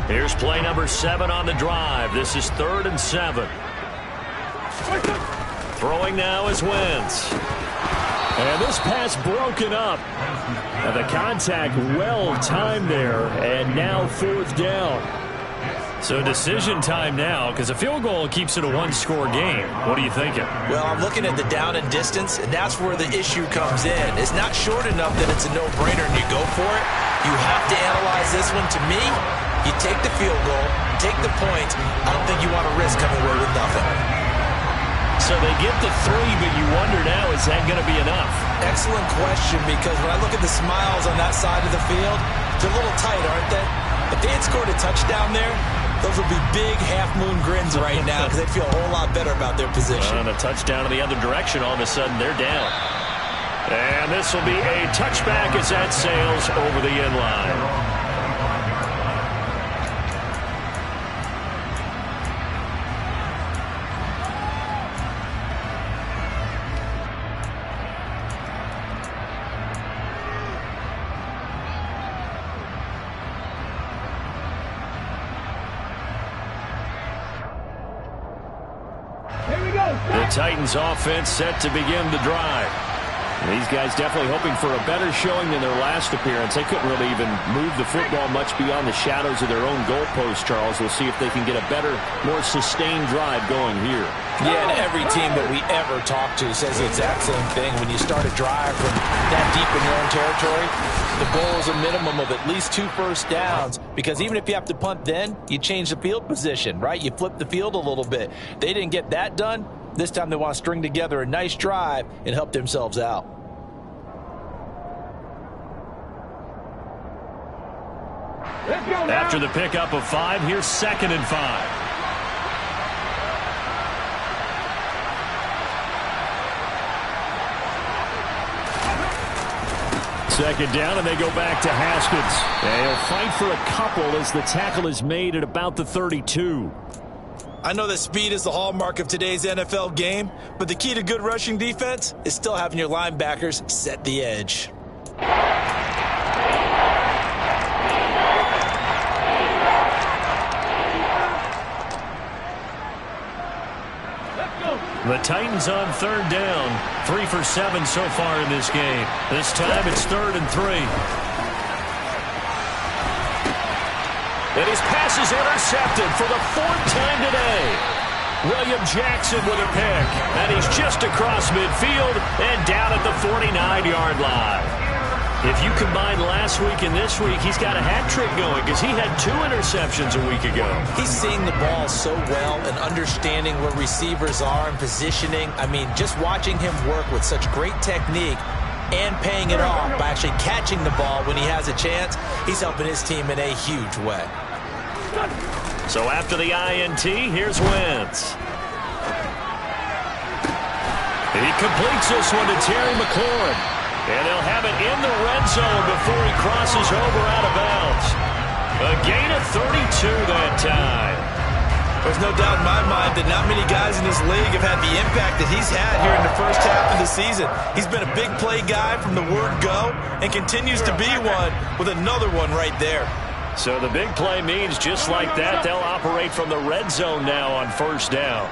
Here's play number 7 on the drive. This is 3rd and 7. Throwing now is Wentz. And this pass broken up. And the contact well timed there. And now 4th down. So decision time now, because a field goal keeps it a 1-score game. What are you thinking? Well, I'm looking at the down and distance, and that's where the issue comes in. It's not short enough that it's a no-brainer and you go for it. You have to analyze this one. To me, you take the field goal, take the points. I don't think you want to risk coming away with nothing. So they get the 3, but you wonder now, is that going to be enough? Excellent question, because when I look at the smiles on that side of the field, they're a little tight, aren't they? If they had scored a touchdown there, those would be big half-moon grins right now because they'd feel a whole lot better about their position. And a touchdown in the other direction, all of a sudden they're down. And this will be a touchback as that sails over the end line. The Titans offense set to begin the drive. And these guys definitely hoping for a better showing than their last appearance. They couldn't really even move the football much beyond the shadows of their own goalpost, Charles. We'll see if they can get a better, more sustained drive going here. Yeah, and every team that we ever talk to says the exact same thing. When you start a drive from that deep in your own territory, the goal is a minimum of at least 2 first downs, because even if you have to punt then, you change the field position, right? You flip the field a little bit. They didn't get that done. This time they want to string together a nice drive and help themselves out. After the pickup of 5, here's 2nd and 5. Second down, and they go back to Haskins. They'll fight for a couple as the tackle is made at about the 32. I know that speed is the hallmark of today's NFL game, but the key to good rushing defense is still having your linebackers set the edge. The Titans on 3rd down. 3 for 7 so far in this game. This time it's 3rd and 3. And his pass is intercepted for the 4th time today. William Jackson with a pick. And he's just across midfield and down at the 49-yard line. If you combine last week and this week, he's got a hat trick going because he had 2 interceptions a week ago. He's seeing the ball so well and understanding where receivers are and positioning. I mean, just watching him work with such great technique and paying it off by actually catching the ball when he has a chance, he's helping his team in a huge way. So after the INT, here's Wentz. He completes this one to Terry McLaurin. And they'll have it in the red zone before he crosses over out of bounds. A gain of 32 that time. There's no doubt in my mind that not many guys in this league have had the impact that he's had here in the first half of the season. He's been a big play guy from the word go and continues to be one with another one right there. So the big play means just like that, they'll operate from the red zone now on 1st down.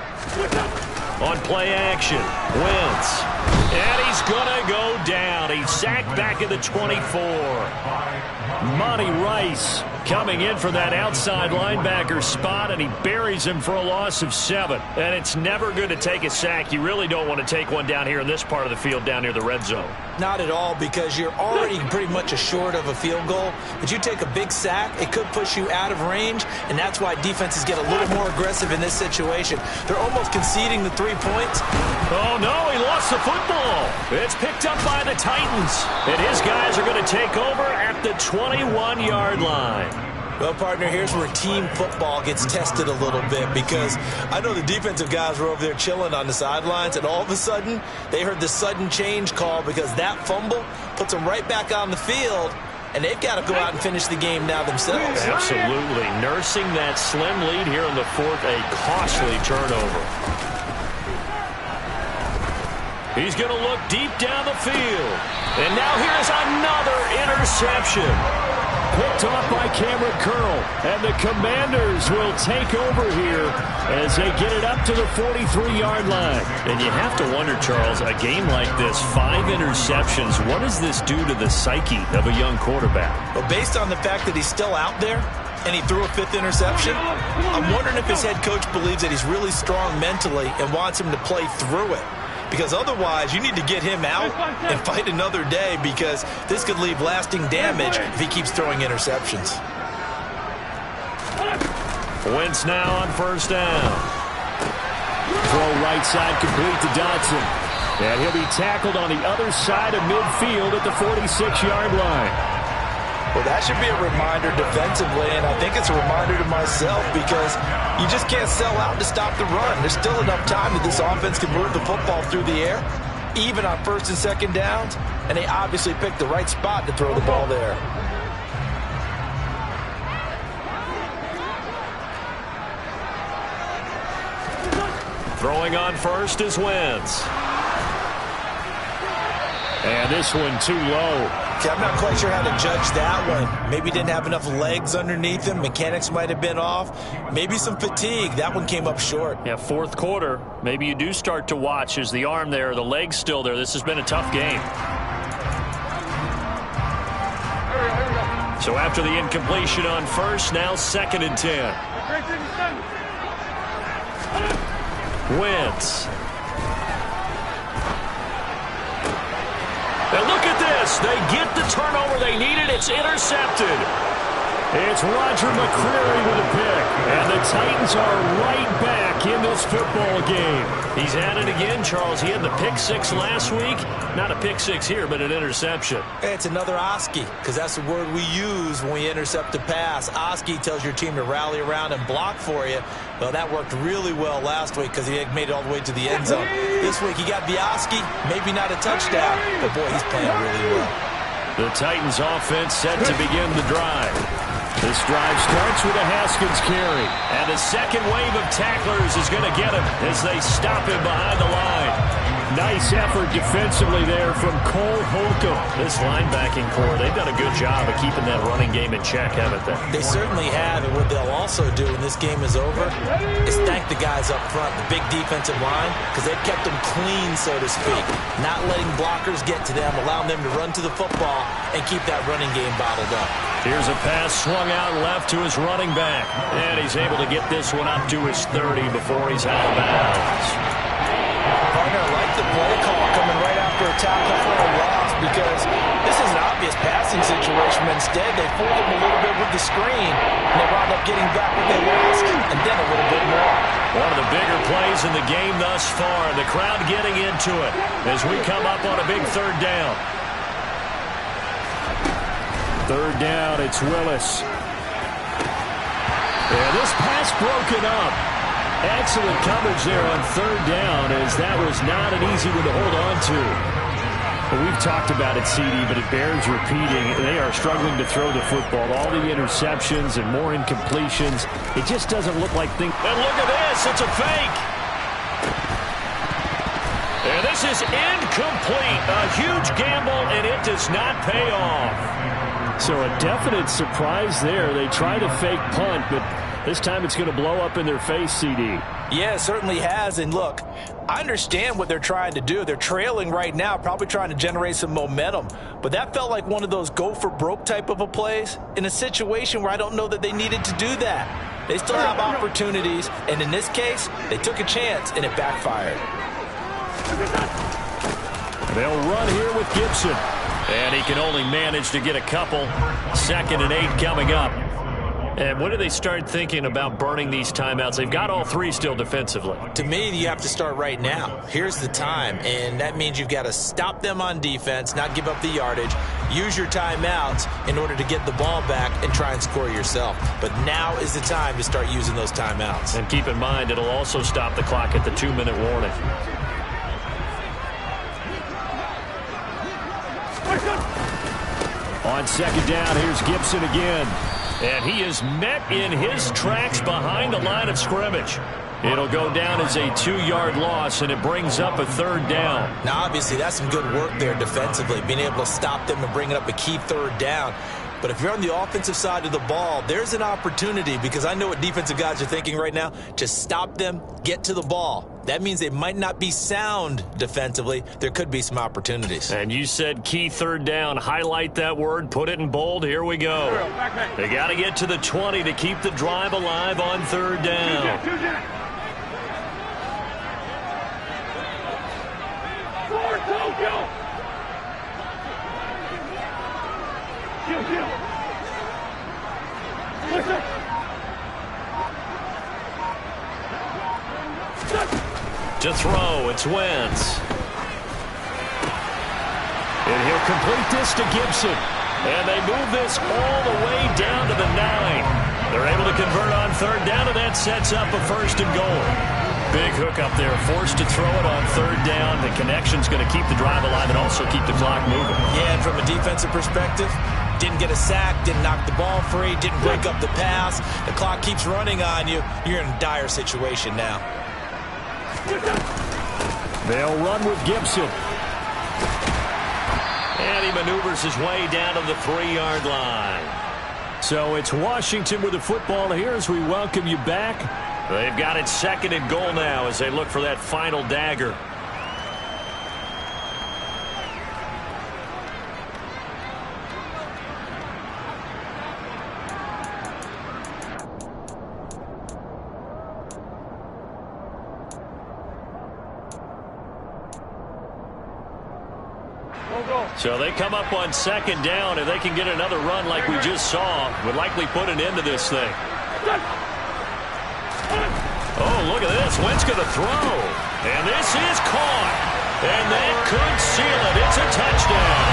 on play action. Wentz. And he's going to go down. He's sacked back at the 24. Monty Rice coming in for that outside linebacker spot, and he buries him for a loss of 7. And it's never good to take a sack. You really don't want to take one down here in this part of the field down near the red zone. Not at all, because you're already pretty much assured of a field goal. But you take a big sack, it could push you out of range, and that's why defenses get a little more aggressive in this situation. They're almost conceding the 3 points. Oh, no, he lost the football. It's picked up by the Titans, and his guys are going to take over at the 21-yard line. Well, partner, here's where team football gets tested a little bit, because I know the defensive guys were over there chilling on the sidelines, and all of a sudden, they heard the sudden change call because that fumble puts them right back on the field, and they've got to go out and finish the game now themselves. Absolutely. Nursing that slim lead here in the fourth, a costly turnover. He's going to look deep down the field. And now here's another interception. Picked off by Cameron Curl. And the Commanders will take over here as they get it up to the 43-yard line. And you have to wonder, Charles, a game like this, 5 interceptions, what does this do to the psyche of a young quarterback? Well, based on the fact that he's still out there and he threw a 5th interception, I'm wondering if his head coach believes that he's really strong mentally and wants him to play through it. Because otherwise, you need to get him out and fight another day, because this could leave lasting damage if he keeps throwing interceptions. Wentz now on first down. Throw right side complete to Dotson. And he'll be tackled on the other side of midfield at the 46-yard line. Well, that should be a reminder defensively, and I think it's a reminder to myself, because you just can't sell out to stop the run. There's still enough time that this offense can move the football through the air, even on first and second downs, and they obviously picked the right spot to throw the ball there. Throwing on first is Wentz. And this one too low. Okay, I'm not quite sure how to judge that one. Maybe didn't have enough legs underneath him. Mechanics might have been off. Maybe some fatigue. That one came up short. Yeah, fourth quarter. Maybe you do start to watch. Is the arm there, the leg's still there? This has been a tough game. So after the incompletion on first, now 2nd and 10. Wentz. And look at this. They get the turnover they needed. It's intercepted. It's Roger McCreary with a pick. And the Titans are right back in this football game. He's at it again, Charles. He had the pick 6 last week. Not a pick 6 here, but an interception. It's another Oski, because that's the word we use when we intercept a pass. Oski tells your team to rally around and block for you. Well, that worked really well last week because he had made it all the way to the end zone. This week he got the Oski, maybe not a touchdown, but boy, he's playing really well. The Titans offense set to begin the drive. This drive starts with a Haskins carry. And the second wave of tacklers is going to get him as they stop him behind the line. Nice effort defensively there from Cole Holcomb. This linebacking core, they've done a good job of keeping that running game in check, haven't they? They certainly have, and what they'll also do when this game is over is thank the guys up front, the big defensive line, because they've kept them clean, so to speak. Not letting blockers get to them, allowing them to run to the football and keep that running game bottled up. Here's a pass swung out left to his running back. And he's able to get this one up to his 30 before he's out of bounds. Partner, I like the play call coming right after a tackle for a loss, because this is an obvious passing situation, but instead they fooled him a little bit with the screen, and they wound up getting back what they lost, and then a little bit more. One of the bigger plays in the game thus far. The crowd getting into it as we come up on a big 3rd down. 3rd down, it's Willis. And this pass broken up. Excellent coverage there on 3rd down, as that was not an easy one to hold on to. Well, we've talked about it, CD, but it bears repeating. They are struggling to throw the football. All the interceptions and more incompletions. It just doesn't look like things. And look at this. It's a fake. And this is incomplete. A huge gamble, and it does not pay off. So a definite surprise there. They try to fake punt, but This time it's going to blow up in their face, CD. Yeah, it certainly has. And look, I understand what they're trying to do. They're trailing right now, probably trying to generate some momentum. But that felt like one of those go-for-broke type of a plays in a situation where I don't know that they needed to do that. They still have opportunities, and in this case, they took a chance, and it backfired. They'll run here with Gibson. And he can only manage to get a couple. 2nd and 8 coming up. And when do they start thinking about burning these timeouts? They've got all 3 still defensively. To me, you have to start right now. Here's the time, and that means you've got to stop them on defense, not give up the yardage, use your timeouts in order to get the ball back and try and score yourself. But now is the time to start using those timeouts. And keep in mind, it'll also stop the clock at the 2-minute warning. On 2nd down, here's Gibson again. And he is met in his tracks behind the line of scrimmage. It'll go down as a 2-yard loss, and it brings up a 3rd down. Now, obviously, that's some good work there defensively, being able to stop them and bring it up a key 3rd down. But if you're on the offensive side of the ball, there's an opportunity, because I know what defensive guys are thinking right now. Just stop them, get to the ball. That means they might not be sound defensively. There could be some opportunities. And you said key 3rd down. Highlight that word. Put it in bold. Here we go. They got to get to the 20 to keep the drive alive on 3rd down. To throw, it's Wentz. And he'll complete this to Gibson. And they move this all the way down to the 9. They're able to convert on 3rd down, and that sets up a 1st and goal. Big hook up there, forced to throw it on 3rd down. The connection's going to keep the drive alive and also keep the clock moving. Yeah, and from a defensive perspective, didn't get a sack, didn't knock the ball free, didn't break up the pass. The clock keeps running on you. You're in a dire situation now. They'll run with Gibson. And he maneuvers his way down to the 3-yard line. So it's Washington with the football here as we welcome you back. They've got it 2nd and goal now as they look for that final dagger. So they come up on 2nd down. If they can get another run like we just saw, would likely put an end to this thing. Oh, look at this. Wentz going to throw. And this is caught. And that could seal it. It's a touchdown.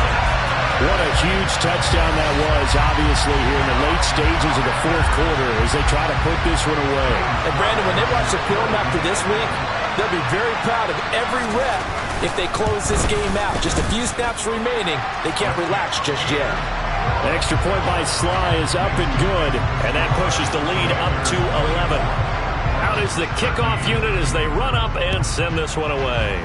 What a huge touchdown that was, obviously, here in the late stages of the 4th quarter as they try to put this one away. And, Brandon, when they watch the film after this week, they'll be very proud of every rep if they close this game out. Just a few snaps remaining. They can't relax just yet. Extra point by Sly is up and good, and that pushes the lead up to 11. Out is the kickoff unit as they run up and send this one away.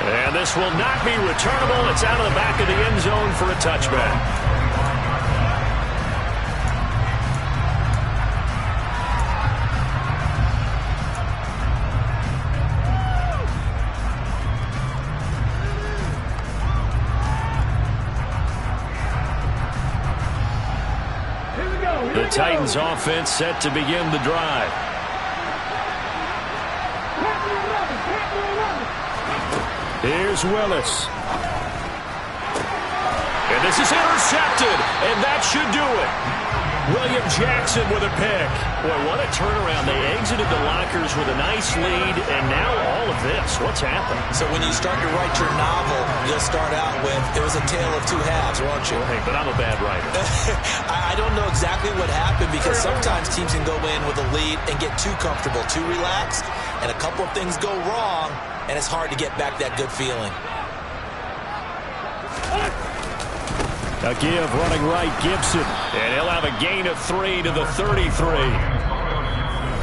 And this will not be returnable. It's out of the back of the end zone for a touchback. The Titans offense set to begin the drive. Here's Willis. And this is intercepted, and that should do it. William Jackson with a pick. Boy, what a turnaround. They exited the lockers with a nice lead, and now all of this. What's happened? So when you start to write your novel, you'll start out with, it was a tale of 2 halves, won't you? Hey, but I'm a bad writer. I don't know exactly what happened, because sometimes teams can go in with a lead and get too comfortable, too relaxed, and a couple of things go wrong, and it's hard to get back that good feeling. A give running right, Gibson. And he'll have a gain of 3 to the 33.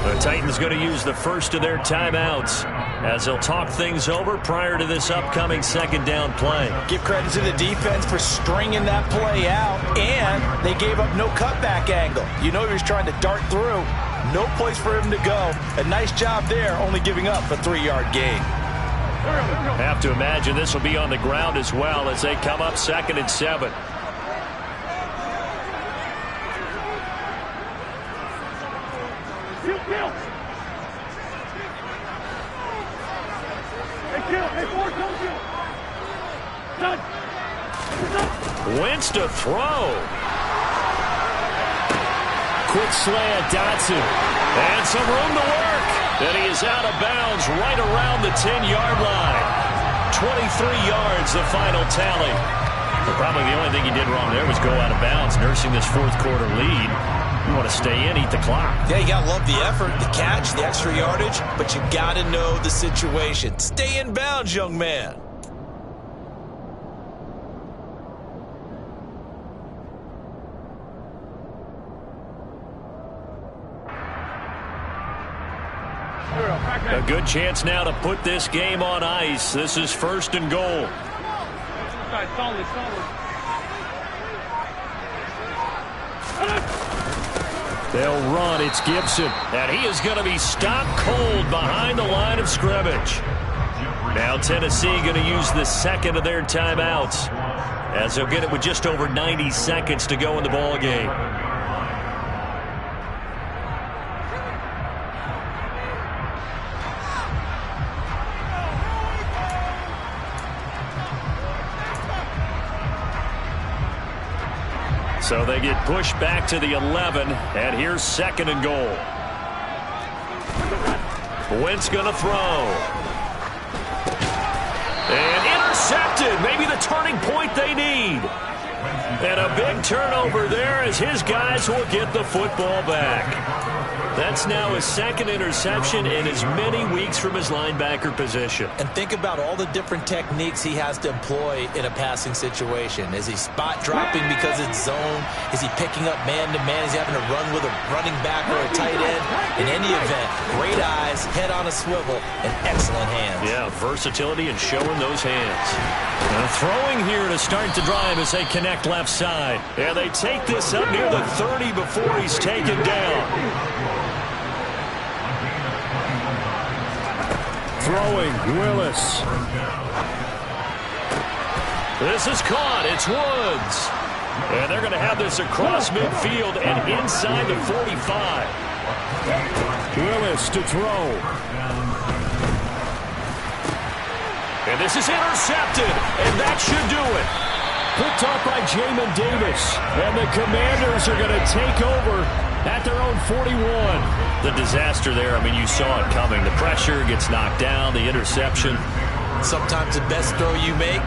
The Titans going to use the first of their timeouts as they'll talk things over prior to this upcoming second down play. Give credit to the defense for stringing that play out, and they gave up no cutback angle. You know he was trying to dart through. No place for him to go. A nice job there, only giving up a 3-yard gain. Have to imagine this will be on the ground as well as they come up 2nd and 7. Wentz to throw. Quick slant, Dotson. And some room to work. And he is out of bounds right around the 10-yard line. 23 yards, the final tally. But probably the only thing he did wrong there was go out of bounds, nursing this fourth-quarter lead. You want to stay in, eat the clock. Yeah, you got to love the effort, the catch, the extra yardage, but you got to know the situation. Stay in bounds, young man. A good chance now to put this game on ice. This is 1st and goal. They'll run. It's Gibson. And he is going to be stopped cold behind the line of scrimmage. Now Tennessee going to use the second of their timeouts as they'll get it with just over 90 seconds to go in the ball game. So they get pushed back to the 11, and here's 2nd and goal. Wentz going to throw. And intercepted. Maybe the turning point they need. And a big turnover there as his guys will get the football back. That's now his 2nd interception in as many weeks from his linebacker position. And think about all the different techniques he has to employ in a passing situation. Is he spot dropping because it's zone? Is he picking up man-to-man? Is he having to run with a running back or a tight end? In any event, great eyes, head on a swivel, and excellent hands. Yeah, versatility and showing those hands. And throwing here to start the drive as they connect left side. And they take this up near the 30 before he's taken down. Throwing, Willis. This is caught. It's Woods. And they're going to have this across midfield and inside the 45. Willis to throw. And this is intercepted. And that should do it. Picked off by Jamin Davis. And the Commanders are going to take over at their own 41. The disaster there, I mean, you saw it coming. The pressure gets knocked down, the interception. Sometimes the best throw you make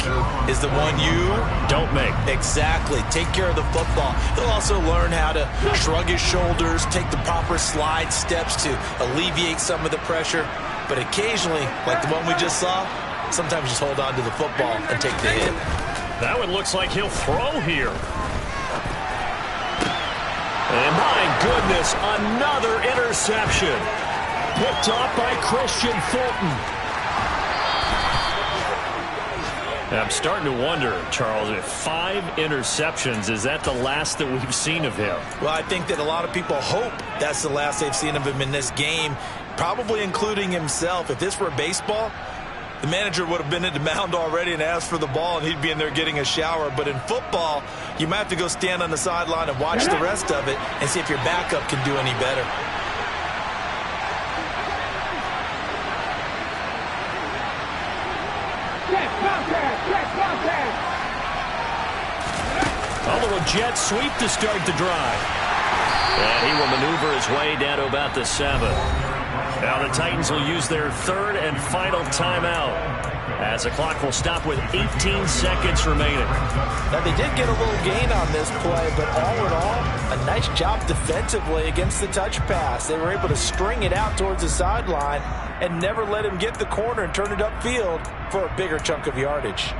is the one you don't make. Exactly. Take care of the football. He'll also learn how to shrug his shoulders, take the proper slide steps to alleviate some of the pressure. But occasionally, like the one we just saw, sometimes just hold on to the football and take the hit. That one looks like he'll throw here. And my goodness, another interception. Picked off by Christian Fulton. And I'm starting to wonder, Charles, if 5 interceptions, is that the last that we've seen of him? Well, I think that a lot of people hope that's the last they've seen of him in this game, probably including himself. If this were baseball, the manager would have been at the mound already and asked for the ball, and he'd be in there getting a shower. But in football, you might have to go stand on the sideline and watch the rest of it and see if your backup can do any better. A little jet sweep to start the drive. And he will maneuver his way down to about the 7. Now the Titans will use their 3rd and final timeout as the clock will stop with 18 seconds remaining. Now they did get a little gain on this play, but all in all, a nice job defensively against the touch pass. They were able to string it out towards the sideline and never let him get the corner and turn it upfield for a bigger chunk of yardage.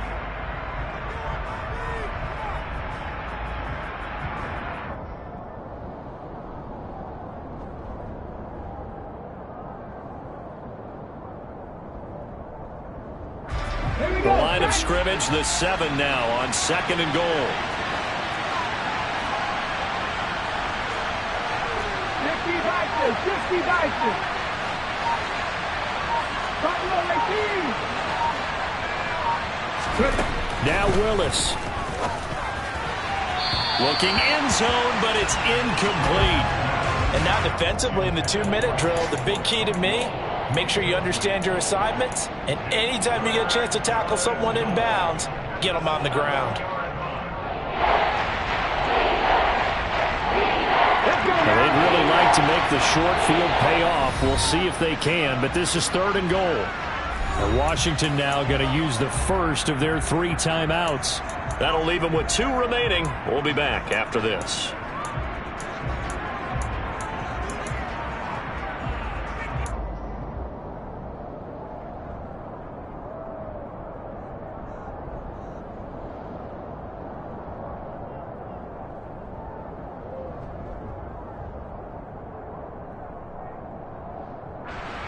of scrimmage, the 7 now on 2nd and goal. 50 dices. Now Willis. Looking end zone, but it's incomplete. And now defensively in the 2-minute drill, the big key to me, make sure you understand your assignments. And anytime you get a chance to tackle someone in bounds, get them on the ground. Well, they'd really like to make the short field pay off. We'll see if they can, but this is 3rd and goal. And Washington now going to use the first of their 3 timeouts. That'll leave them with 2 remaining. We'll be back after this.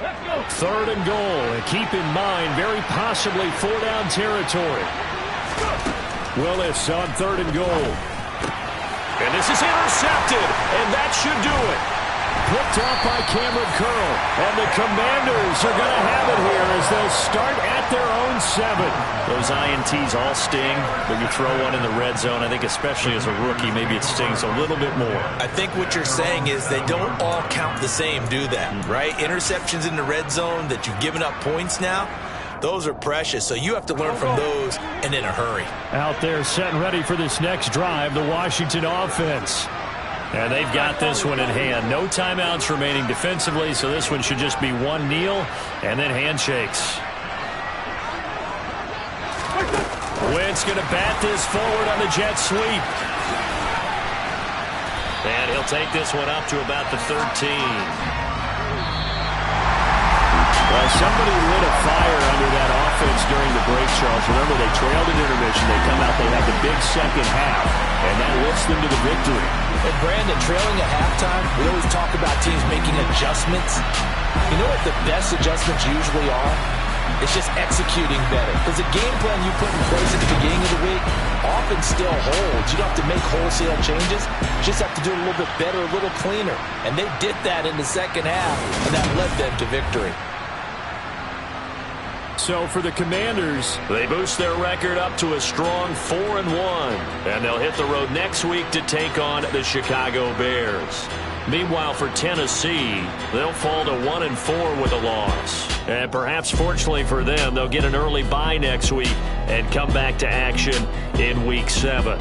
Let's go. 3rd and goal. And keep in mind, very possibly 4-down territory. Willis on 3rd and goal. And this is intercepted, and that should do it. Picked off by Cameron Curl. And the Commanders are going to have it here as they'll start at their own 7. Those INTs all sting, but you throw one in the red zone, I think especially as a rookie, maybe it stings a little bit more. I think what you're saying is they don't all count the same, do that, right? Interceptions in the red zone that you've given up points now, those are precious, so you have to learn from those and in a hurry. Out there setting ready for this next drive, the Washington offense. And they've got this one in hand. No timeouts remaining defensively, so this one should just be one kneel and then handshakes. Wentz going to bat this forward on the jet sweep. And he'll take this one up to about the 13. Well, somebody lit a fire under that offense during the break, Charles. Remember, they trailed at intermission. They come out, they have the big second half, and that lifts them to the victory. And Brandon, trailing at halftime, we always talk about teams making adjustments. You know what the best adjustments usually are? It's just executing better. Because the game plan you put in place at the beginning of the week often still holds. You don't have to make wholesale changes. You just have to do it a little bit better, a little cleaner. And they did that in the second half, and that led them to victory. So for the Commanders, they boost their record up to a strong 4-1. And they'll hit the road next week to take on the Chicago Bears. Meanwhile, for Tennessee, they'll fall to 1-4 with a loss. And perhaps fortunately for them, they'll get an early bye next week and come back to action in Week 7.